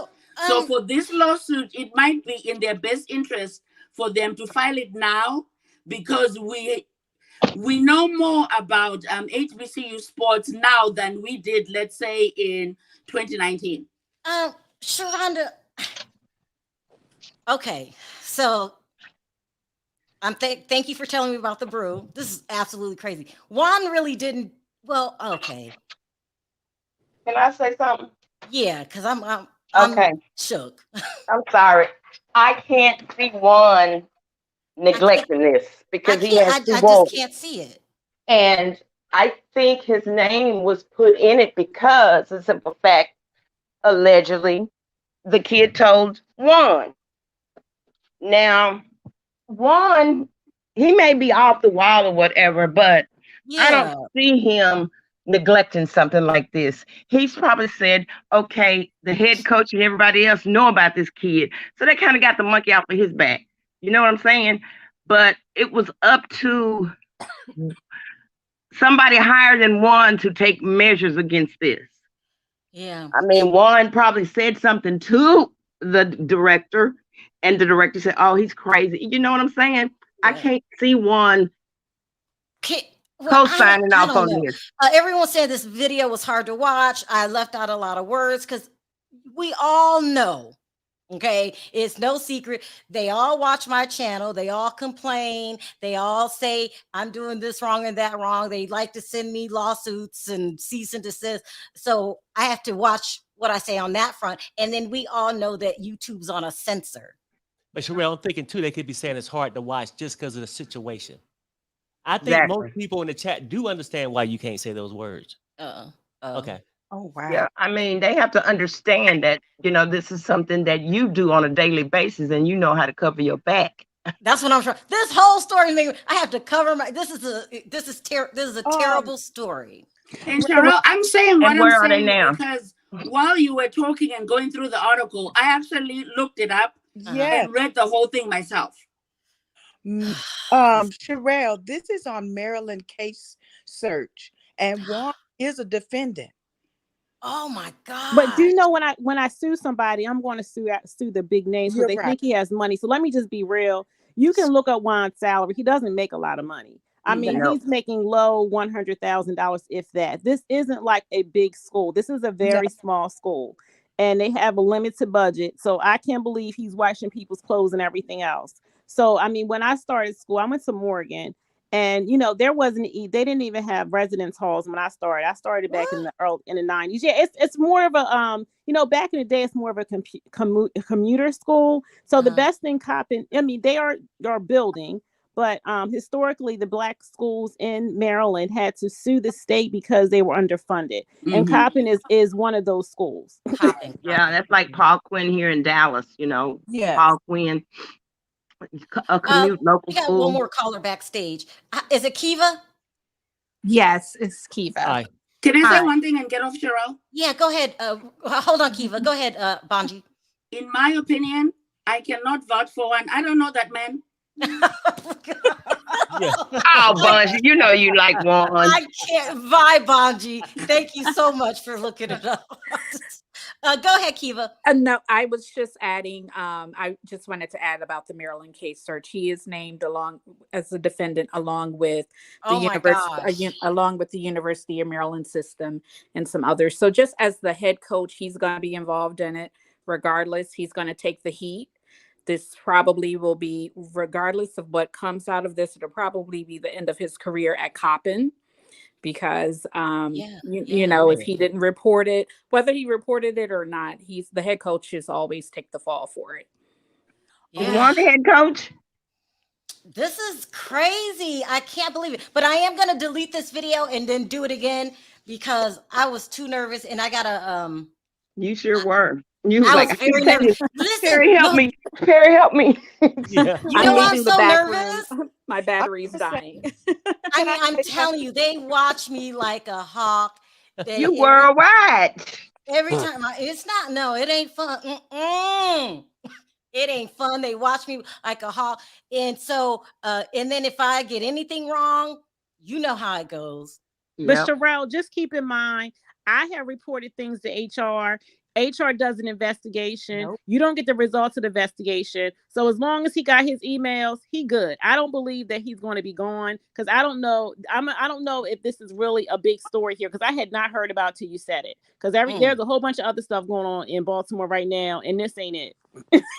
So for this lawsuit, it might be in their best interest for them to file it now, because we know more about HBCU sports now than we did, let's say, in 2019. Sharonda. Okay, so thank you for telling me about the Brew. This is absolutely crazy. Juan really didn't. Well, okay. Can I say something? Yeah, because I'm Okay. shook. I'm sorry. I can't see Juan neglecting this because he has I two just wolves. can't see it. And I think his name was put in it because, the simple fact, allegedly, the kid told Juan. Now, Juan, he may be off the wall or whatever, but I don't see him neglecting something like this. He's probably said, okay, the head coach and everybody else know about this kid. So they kind of got the monkey off of his back. You know what I'm saying? But it was up to somebody higher than Juan to take measures against this. Yeah. I mean, Juan probably said something to the director, and the director said, oh, he's crazy. You know what I'm saying? Yeah. I can't see Juan co-signing off on this. Everyone said this video was hard to watch. I left out a lot of words because we all know, okay, it's no secret. They all watch my channel. They all complain. They all say I'm doing this wrong and that wrong. They like to send me lawsuits and cease and desist. So I have to watch what I say on that front. And then we all know that YouTube's on a censor. But Sharrell, I'm thinking too, they could be saying it's hard to watch just because of the situation. I think most people in the chat do understand why you can't say those words. Okay. Oh, wow. Yeah, I mean, they have to understand that, you know, this is something that you do on a daily basis and you know how to cover your back. That's what I'm trying. This whole story, I have to cover my. This is a terrible story. And Sharrell, I'm saying what where I'm are they saying now? Because while you were talking and going through the article, I actually looked it up and read the whole thing myself. Sharrell, this is on Maryland Case Search, and Juan is a defendant. Oh my God! But do you know when I sue somebody, I'm going to sue the big names because they think he has money. So let me just be real. You can look up Juan's salary. He doesn't make a lot of money. I mean, he's making low $100,000, if that. This isn't like a big school. This is a very small school, and they have a limited budget. So I can't believe he's washing people's clothes and everything else. So, I mean, when I started school, I went to Morgan, and, you know, they didn't even have residence halls when I started. I started back in the 90s. Yeah, it's more of a, you know, back in the day, it's more of a commuter school. So the best thing they are building, but historically, the Black schools in Maryland had to sue the state because they were underfunded, and Coppin is one of those schools. Yeah, that's like Paul Quinn here in Dallas. You know, Yeah. Paul Quinn, a commute local We got school. one more caller backstage. Is it Kiva? Yes, it's Kiva. Hi. Can I say Hi. one thing and get off, Sharrell? Yeah, go ahead. Hold on, Kiva. Go ahead, Bonji. In my opinion, I cannot vouch for one. I don't know that man. Yeah. Oh, Bunch, you know you like one. I can't. Bye, Bonji. Thank you so much for looking it up. Go ahead, Kiva. No, I was just adding. I just wanted to add about the Maryland case search. He is named along as a defendant, along with the Oh my gosh. along with the University of Maryland system and some others. So, just as the head coach, he's going to be involved in it. Regardless, he's going to take the heat. This probably will be, regardless of what comes out of this, it'll probably be the end of his career at Coppin. Because you know, if he didn't report it, whether he reported it or not, he's the head coach is always take the fall for it. You want the head coach? This is crazy. I can't believe it. But I am gonna delete this video and then do it again because I was too nervous and I gotta You sure were. You was I like, was very nervous. Listen, Perry, help me. Perry, help me. Yeah. You know I'm leaving the so back nervous. room. My battery's dying. I mean, I'm telling you, they watch me like a hawk. You worldwide. Every time it's not, no, it ain't fun. It ain't fun. They watch me like a hawk. And so, and then if I get anything wrong, you know how it goes. But Sharrell, just keep in mind, I have reported things to HR. HR does an investigation. Nope. You don't get the results of the investigation. So as long as he got his emails, he good. I don't believe that he's going to be gone because I don't know. I don't know if this is really a big story here because I had not heard about it till you said it. Because there's a whole bunch of other stuff going on in Baltimore right now, and this ain't it.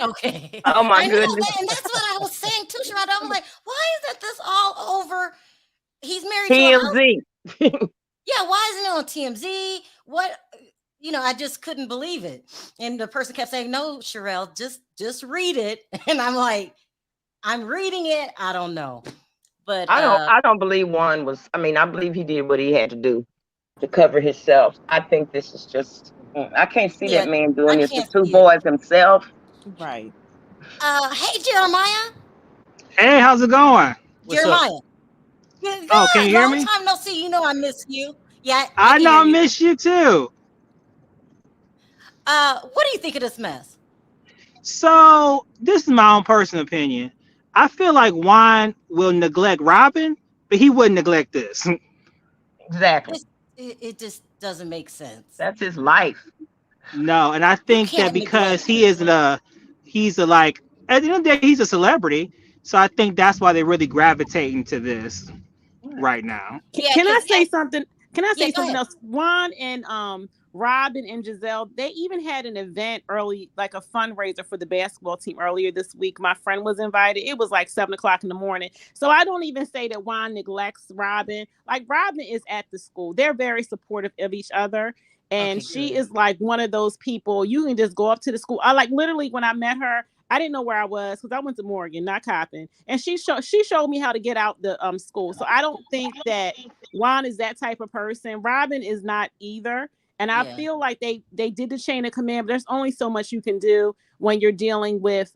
Okay. Oh my I know, goodness. and that's what I was saying too, Sharrell. I was like, why isn't this all over? He's married to TMZ. yeah, why isn't it on TMZ? What? You know, I just couldn't believe it. And the person kept saying, no, Sharrell, just read it. And I'm like, I'm reading it. I don't know. But I don't believe Juan was, I mean, I believe he did what he had to do to cover himself. I think this is just, I can't see that man doing this to two boys himself. Right. Hey, Jeremiah. Hey, how's it going? Jeremiah. Oh, can you hear me? Long time no see. You know I miss you. Yeah, I know I miss you too. What do you think of this mess? So this is my own personal opinion. I feel like Juan will neglect Robyn, but he wouldn't neglect this. Exactly. It just doesn't make sense. That's his life. No, and I think that because he's like, at the end of the day, he's a celebrity. So I think that's why they're really gravitating to this right now. Can I say something? Can I say go something ahead. else? Juan and Robyn and Giselle, they even had an event early, like a fundraiser for the basketball team earlier this week. My friend was invited. It was like 7:00 in the morning. So I don't even say that Juan neglects Robyn. Like Robyn is at the school. They're very supportive of each other. And she is like one of those people, you can just go up to the school. I like literally when I met her, I didn't know where I was because I went to Morgan, not Coppin. And she showed me how to get out the school. So I don't think that Juan is that type of person. Robyn is not either. And I feel like they did the chain of command, but there's only so much you can do when you're dealing with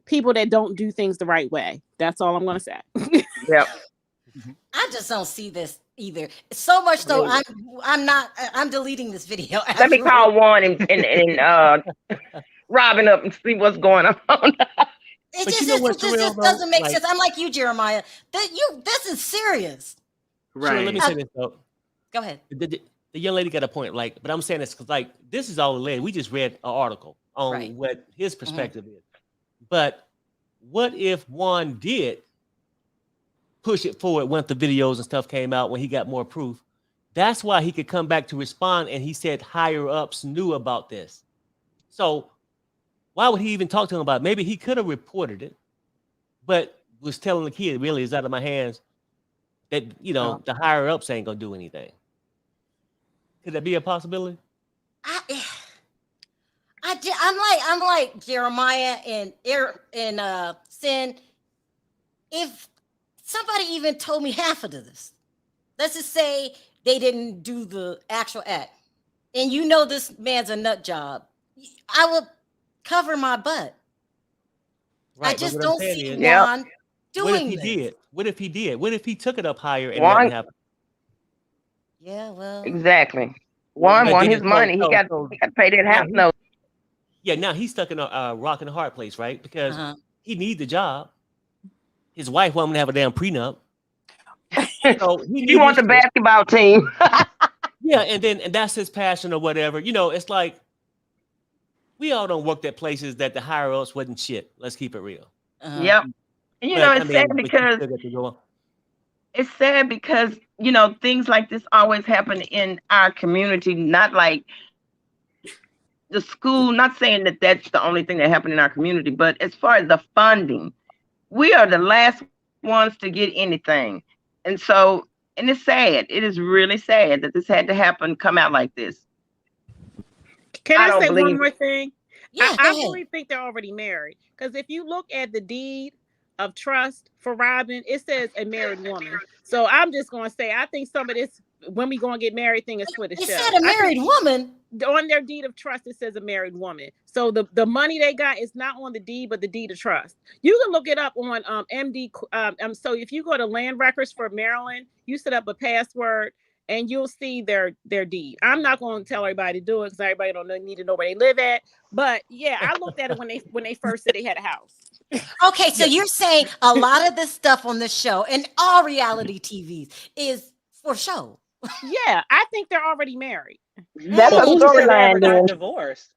people that don't do things the right way. That's all I'm going to say. Yep. I just don't see this either. So much so I'm deleting this video. Let me call Juan and Robyn up and see what's going on. It just doesn't make sense. I'm like you, Jeremiah. This is serious. Right. Sure, let me say this though. Go ahead. The young lady got a point, but I'm saying this because this is all alleged. We just read an article on what his perspective is. But what if Juan did push it forward once the videos and stuff came out, when he got more proof? That's why he could come back to respond, and he said higher ups knew about this. So why would he even talk to him about it? Maybe he could have reported it, but was telling the kid, really, it's out of my hands, that, the higher ups ain't going to do anything. Could that be a possibility? I'm like Jeremiah and Sin. If somebody even told me half of this. Let's just say they didn't do the actual act. And you know this man's a nut job. I would cover my butt. Right, I just what I'm don't saying see is, Yep. Juan what if doing he this. did? What if he did? What if he took it up higher and Juan, nothing happened? Yeah, well, exactly. Juan But want then his money. He got to pay that now house note. now he's stuck in a rock and a hard place, right? Because uh-huh. he needs the job. His wife won't have a damn prenup, so he He need want his the shit. basketball team. Yeah, and that's his passion or whatever. You know, it's like we all don't work at places that the higher ups wasn't shit. Let's keep it real. Uh-huh. Yep. And you know, But I it's sad mean, but you because still got to go on. it's sad because you know things like this always happen in our community. Not like the school. Not saying that that's the only thing that happened in our community, but as far as the funding, we are the last ones to get anything, and so and it's sad. It is really sad that this had to happen, come out like this. Can I I don't say one believe more it. thing? Yeah, I go ahead. really think they're already married. Because if you look at the deed of trust for Robyn, it says a married woman. So I'm just going to say, I think some of this when we going to get married thing is for the It show. said a married woman. On their deed of trust, it says a married woman. So the money they got is not on the deed, but the deed of trust. You can look it up on MD. So if you go to land records for Maryland, you set up a password and you'll see their deed. I'm not going to tell everybody to do it because everybody don't need to know where they live at. But yeah, I looked at it when they first said they had a house. Okay, so you're saying a lot of this stuff on this show and all reality TVs is for show. Yeah, I think they're already married. That's But a who said they ever storyline. got Then divorced?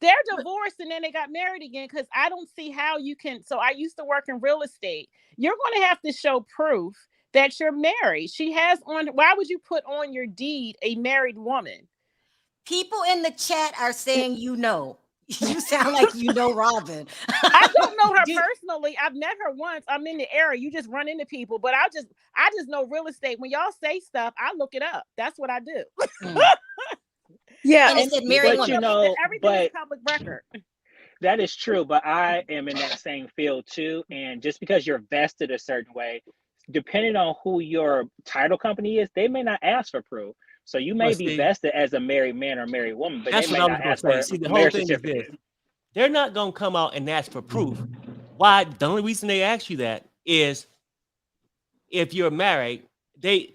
They're divorced and then they got married again because I don't see how you can. So I used to work in real estate. You're going to have to show proof that you're married. She has on. Why would you put on your deed a married woman? People in the chat are saying you know. You sound like you know Robyn. I don't know her Dude. personally. I've met her once. I'm in the area. You just run into people, but I just know real estate. When y'all say stuff, I look it up. That's what I do. Yeah, And it said married But woman. you know, everything is but public record. that is true. But I am in that same field too. And just because you're vested a certain way, depending on who your title company is, they may not ask for proof. So you may But be see, vested as a married man or married woman, but that's they what may I was not going ask to say. for See, the a whole marriage thing is certificate. this: they're not going to come out and ask for proof. Why? The only reason they ask you that is if you're married, they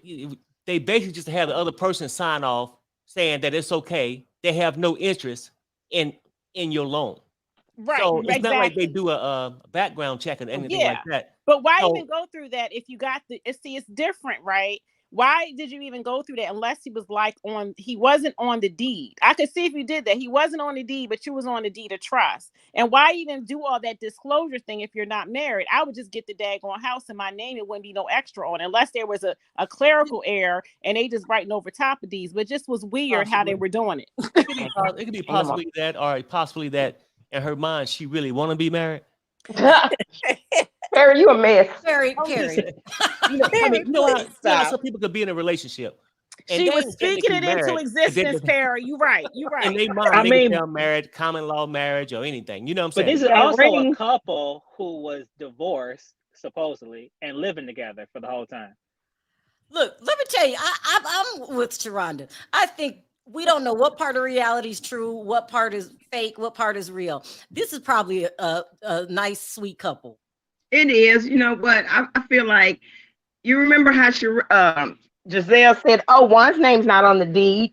basically just have the other person sign off saying that it's okay. They have no interest in your loan. Right. So it's exactly. not like they do a background check or anything like that. But why So- even go through that if you got the see it's different, right? Why did you even go through that unless he was he wasn't on the deed? I could see if you did that. He wasn't on the deed, but you was on the deed of trust. And why even do all that disclosure thing if you're not married? I would just get the daggone house in my name. It wouldn't be no extra on it, unless there was a clerical error and they just writing over top of these. But it just was weird how they were doing it. It could be possibly that, or possibly that in her mind she really want to be married. Perry, you a mess. Perry. You know how some people could be in a relationship. And She they was ain't speaking technically it into married, but existence, Perry. You right. You right. in their mind, I they mean- can tell marriage, common law marriage, or anything. You know what I'm But saying? this is And also a ring. couple who was divorced, supposedly, and living together for the whole time. Look, let me tell you, I'm with Sharonda. I think we don't know what part of reality is true, what part is fake, what part is real. This is probably a nice, sweet couple. It is. You know what? I feel like you remember how Giselle said, "Oh, one's name's not on the deed."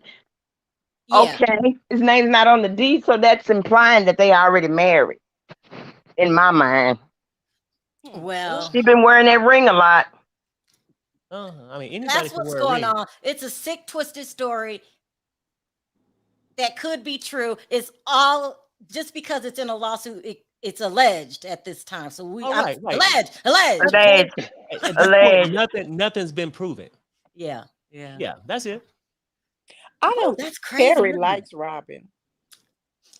Yeah. Okay, his name's not on the deed, so that's implying that they already married. In my mind, Well, she's been wearing that ring a lot. I mean, anybody that's can what's wear a going ring. on. It's a sick, twisted story that could be true. It's all just because it's in a lawsuit. It's alleged at this time. So Right. alleged. Alleged. At this Alleged. point, nothing's been proven. Yeah. Yeah, that's it. I know That's crazy. Perry isn't it? likes Robyn.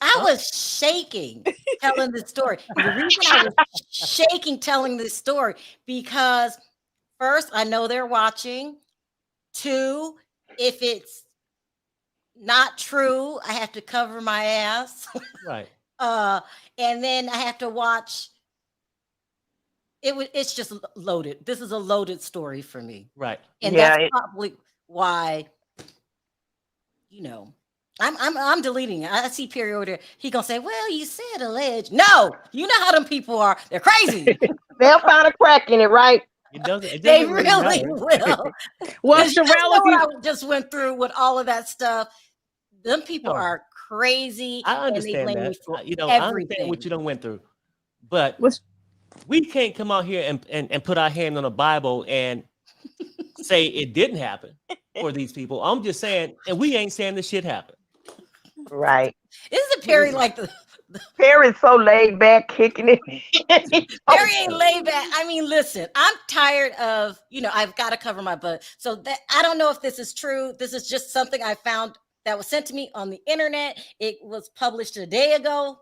I was shaking telling this story. And the reason I was shaking telling this story because first, I know they're watching. Two, if it's not true, I have to cover my ass. Right. And then I have to watch it's just loaded. This is a loaded story for me. Right. And Yeah, that's probably why, I'm deleting it. I see Perry over there. He gonna say, well, you said alleged. No, you know how them people are. They're crazy. they'll find a crack in it, right? They really will. Well, 'Cause you Sharrell, know if you what I just went through with all of that stuff. Them people No. are crazy. I and they understand blame that. me for I understand everything. what you done went through. But was we can't come out here and put our hand on the Bible and say it didn't happen for these people. I'm just saying, and we ain't saying this shit happened. Right. Isn't Perry like the Perry's so laid back, kicking it. Perry ain't laid back? I mean, listen, I'm tired of, I've got to cover my butt. So that I don't know if this is true. This is just something I found that was sent to me on the internet. It was published a day ago.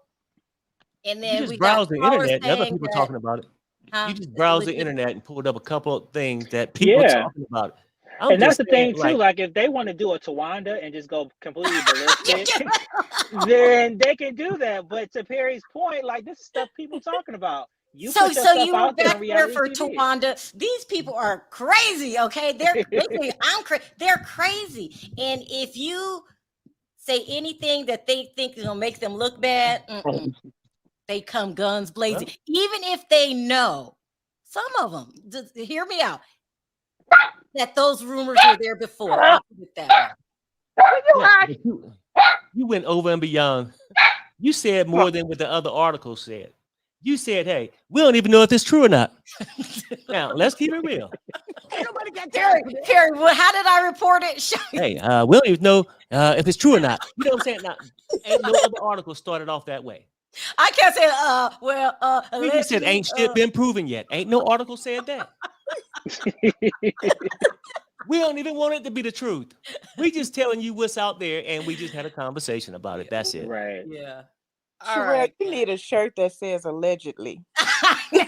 And then You just we browse got the callers internet and other saying people that, talking about it. You just it's browse the legit. internet and pulled up a couple of things that people Yeah. talking about. And that's the thing too. Like if they want to do a Tawanda and just go completely ballistic, then they can do that. But to Perry's point, like this is stuff people talking about. So you were out back there on for reality TV. Tawanda. These people are crazy, okay? They're they're crazy. And if you say anything that they think is gonna make them look bad, they come guns blazing. Even if they know, some of them, just hear me out, that those rumors were there before. I'll put it that way. You went over and beyond. You said more than what the other articles said. You said, hey, we don't even know if it's true or not. Now, let's keep it real. Nobody got Perry, well, how did I report it? Hey, we don't even know if it's true or not. You know what I'm saying? Now, ain't no other article started off that way. I can't say, We just said ain't shit been proven yet. Ain't no article said that. We don't even want it to be the truth. We just telling you what's out there, and we just had a conversation about it. That's it. Right. Yeah. Sharrell, you need a shirt that says allegedly. Y'all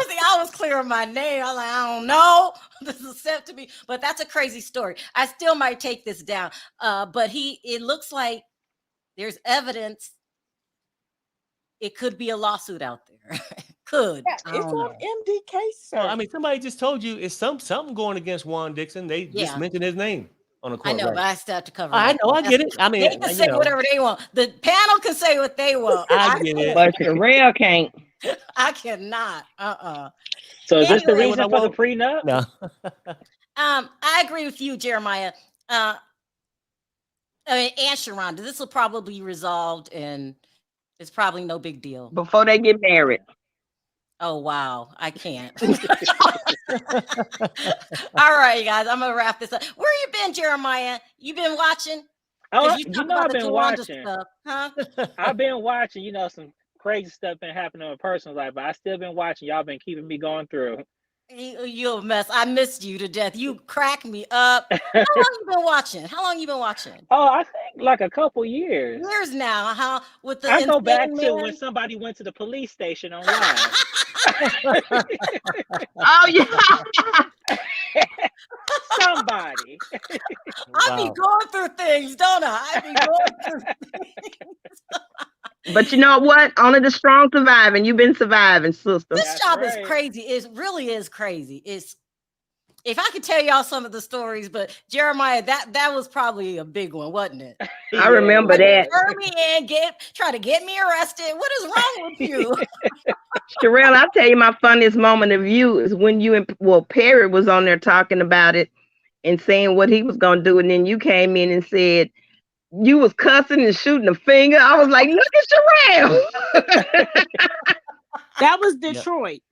see, I was clearing my name. I'm like, I don't know. This is sent to me, but that's a crazy story. I still might take this down. But it looks like there's evidence. It could be a lawsuit out there. Could. Yeah, it's on MDK, sir. Well, I mean, somebody just told you it's something going against Juan Dixon. They just mentioned his name on the court. I know, but I still have to cover. I know, I get it. I mean, they can say whatever they want. The panel can say what they want. I get it. But Sharrell can't. I cannot. So is this the reason for the prenup? No. I agree with you, Jeremiah. And Sharonda, this will probably be resolved, and it's probably no big deal Before they get married. Oh wow, I can't. All right, you guys, I'm gonna wrap this up. Where you been, Jeremiah? You been watching? Oh, You you talk know about I've the been Tawanda watching. stuff, huh? I've been watching. You know, some crazy stuff been happening in my personal life, but I still been watching. Y'all been keeping me going through. You're a mess. I missed you to death. You crack me up. How long you been watching? Oh, I think like a couple years. Years now. Huh? With the I go back insane to man? when somebody went to the police station on live. Oh yeah. Somebody. I be going through things, don't I? I be going through things. But you know what? Only the strong surviving. You've been surviving, sister. This job is crazy. It really is crazy. If I could tell y'all some of the stories, but Jeremiah, that was probably a big one, wasn't it? I remember that. Turn me in, try to get me arrested. What is wrong with you? Sharrell, I'll tell you my funniest moment of you is when Perry was on there talking about it and saying what he was gonna do, and then you came in and said you was cussing and shooting a finger. I was like, look at Sharrell. That was Detroit.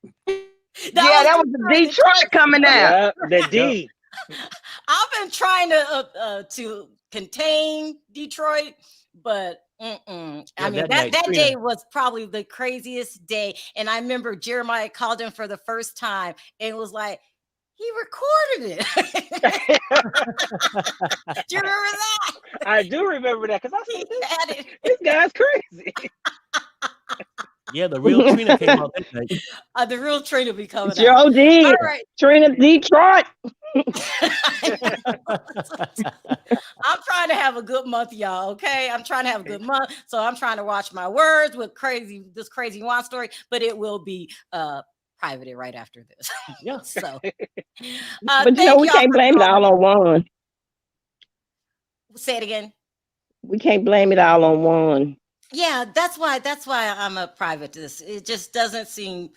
That was Detroit coming out. The D. I've been trying to contain Detroit, but I mean that day was probably the craziest day. And I remember Jeremiah called him for the first time and was like, he recorded it. Do you remember that? I do remember that because I said this guy's crazy. Yeah, the real Trina came out that night. The real Trina be coming Joe out. did. All right. Trina Detroit. I'm trying to have a good month, y'all. Okay, I'm trying to have a good month, so I'm trying to watch my words with this crazy Juan story, but it will be privated right after this. Yeah. So, But you know, we can't blame it all on Juan. Say it again. We can't blame it all on Juan. Yeah, that's why I'm a private to this. It just doesn't seem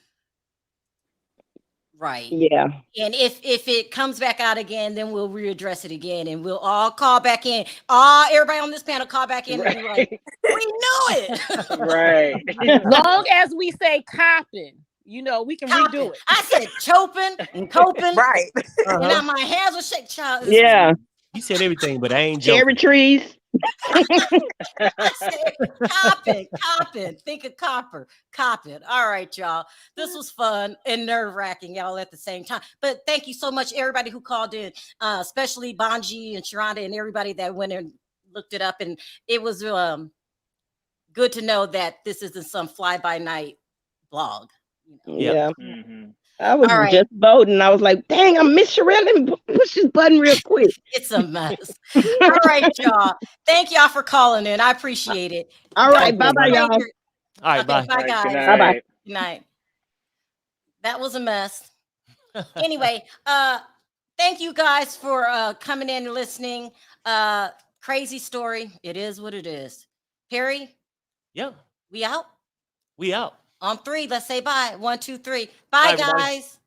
right. Yeah. And if it comes back out again, then we'll readdress it again, and we'll all call back in. Everybody on this panel call back in and be like, "We knew it." Right. Long as we say copping, we can Copping. redo it. I said choping and coping. Right. And now my hands will shake. Child, Yeah. You said everything, but I ain't joking. Cherry trees. I said copping. Think of copping. All right, y'all. This was fun and nerve-wracking, y'all, at the same time. But thank you so much, everybody who called in, especially Bonji and Sharonda and everybody that went and looked it up. And it was good to know that this isn't some fly-by-night blog. Yeah. Mm-hmm. I was All just voting. I was like, dang, I miss Sharrell. Let me push this button real quick. It's a mess. All right, y'all. Thank y'all for calling in. I appreciate it. All right. Bye-bye, y'all. All right, Okay, bye. bye, guys. Good Bye-bye. night. Good night. That was a mess. Anyway, thank you guys for coming in and listening. Crazy story. It is what it is. Perry, Yep. we out? We out. On 3, let's say bye. 1, 2, 3. Bye, Bye, everybody. guys.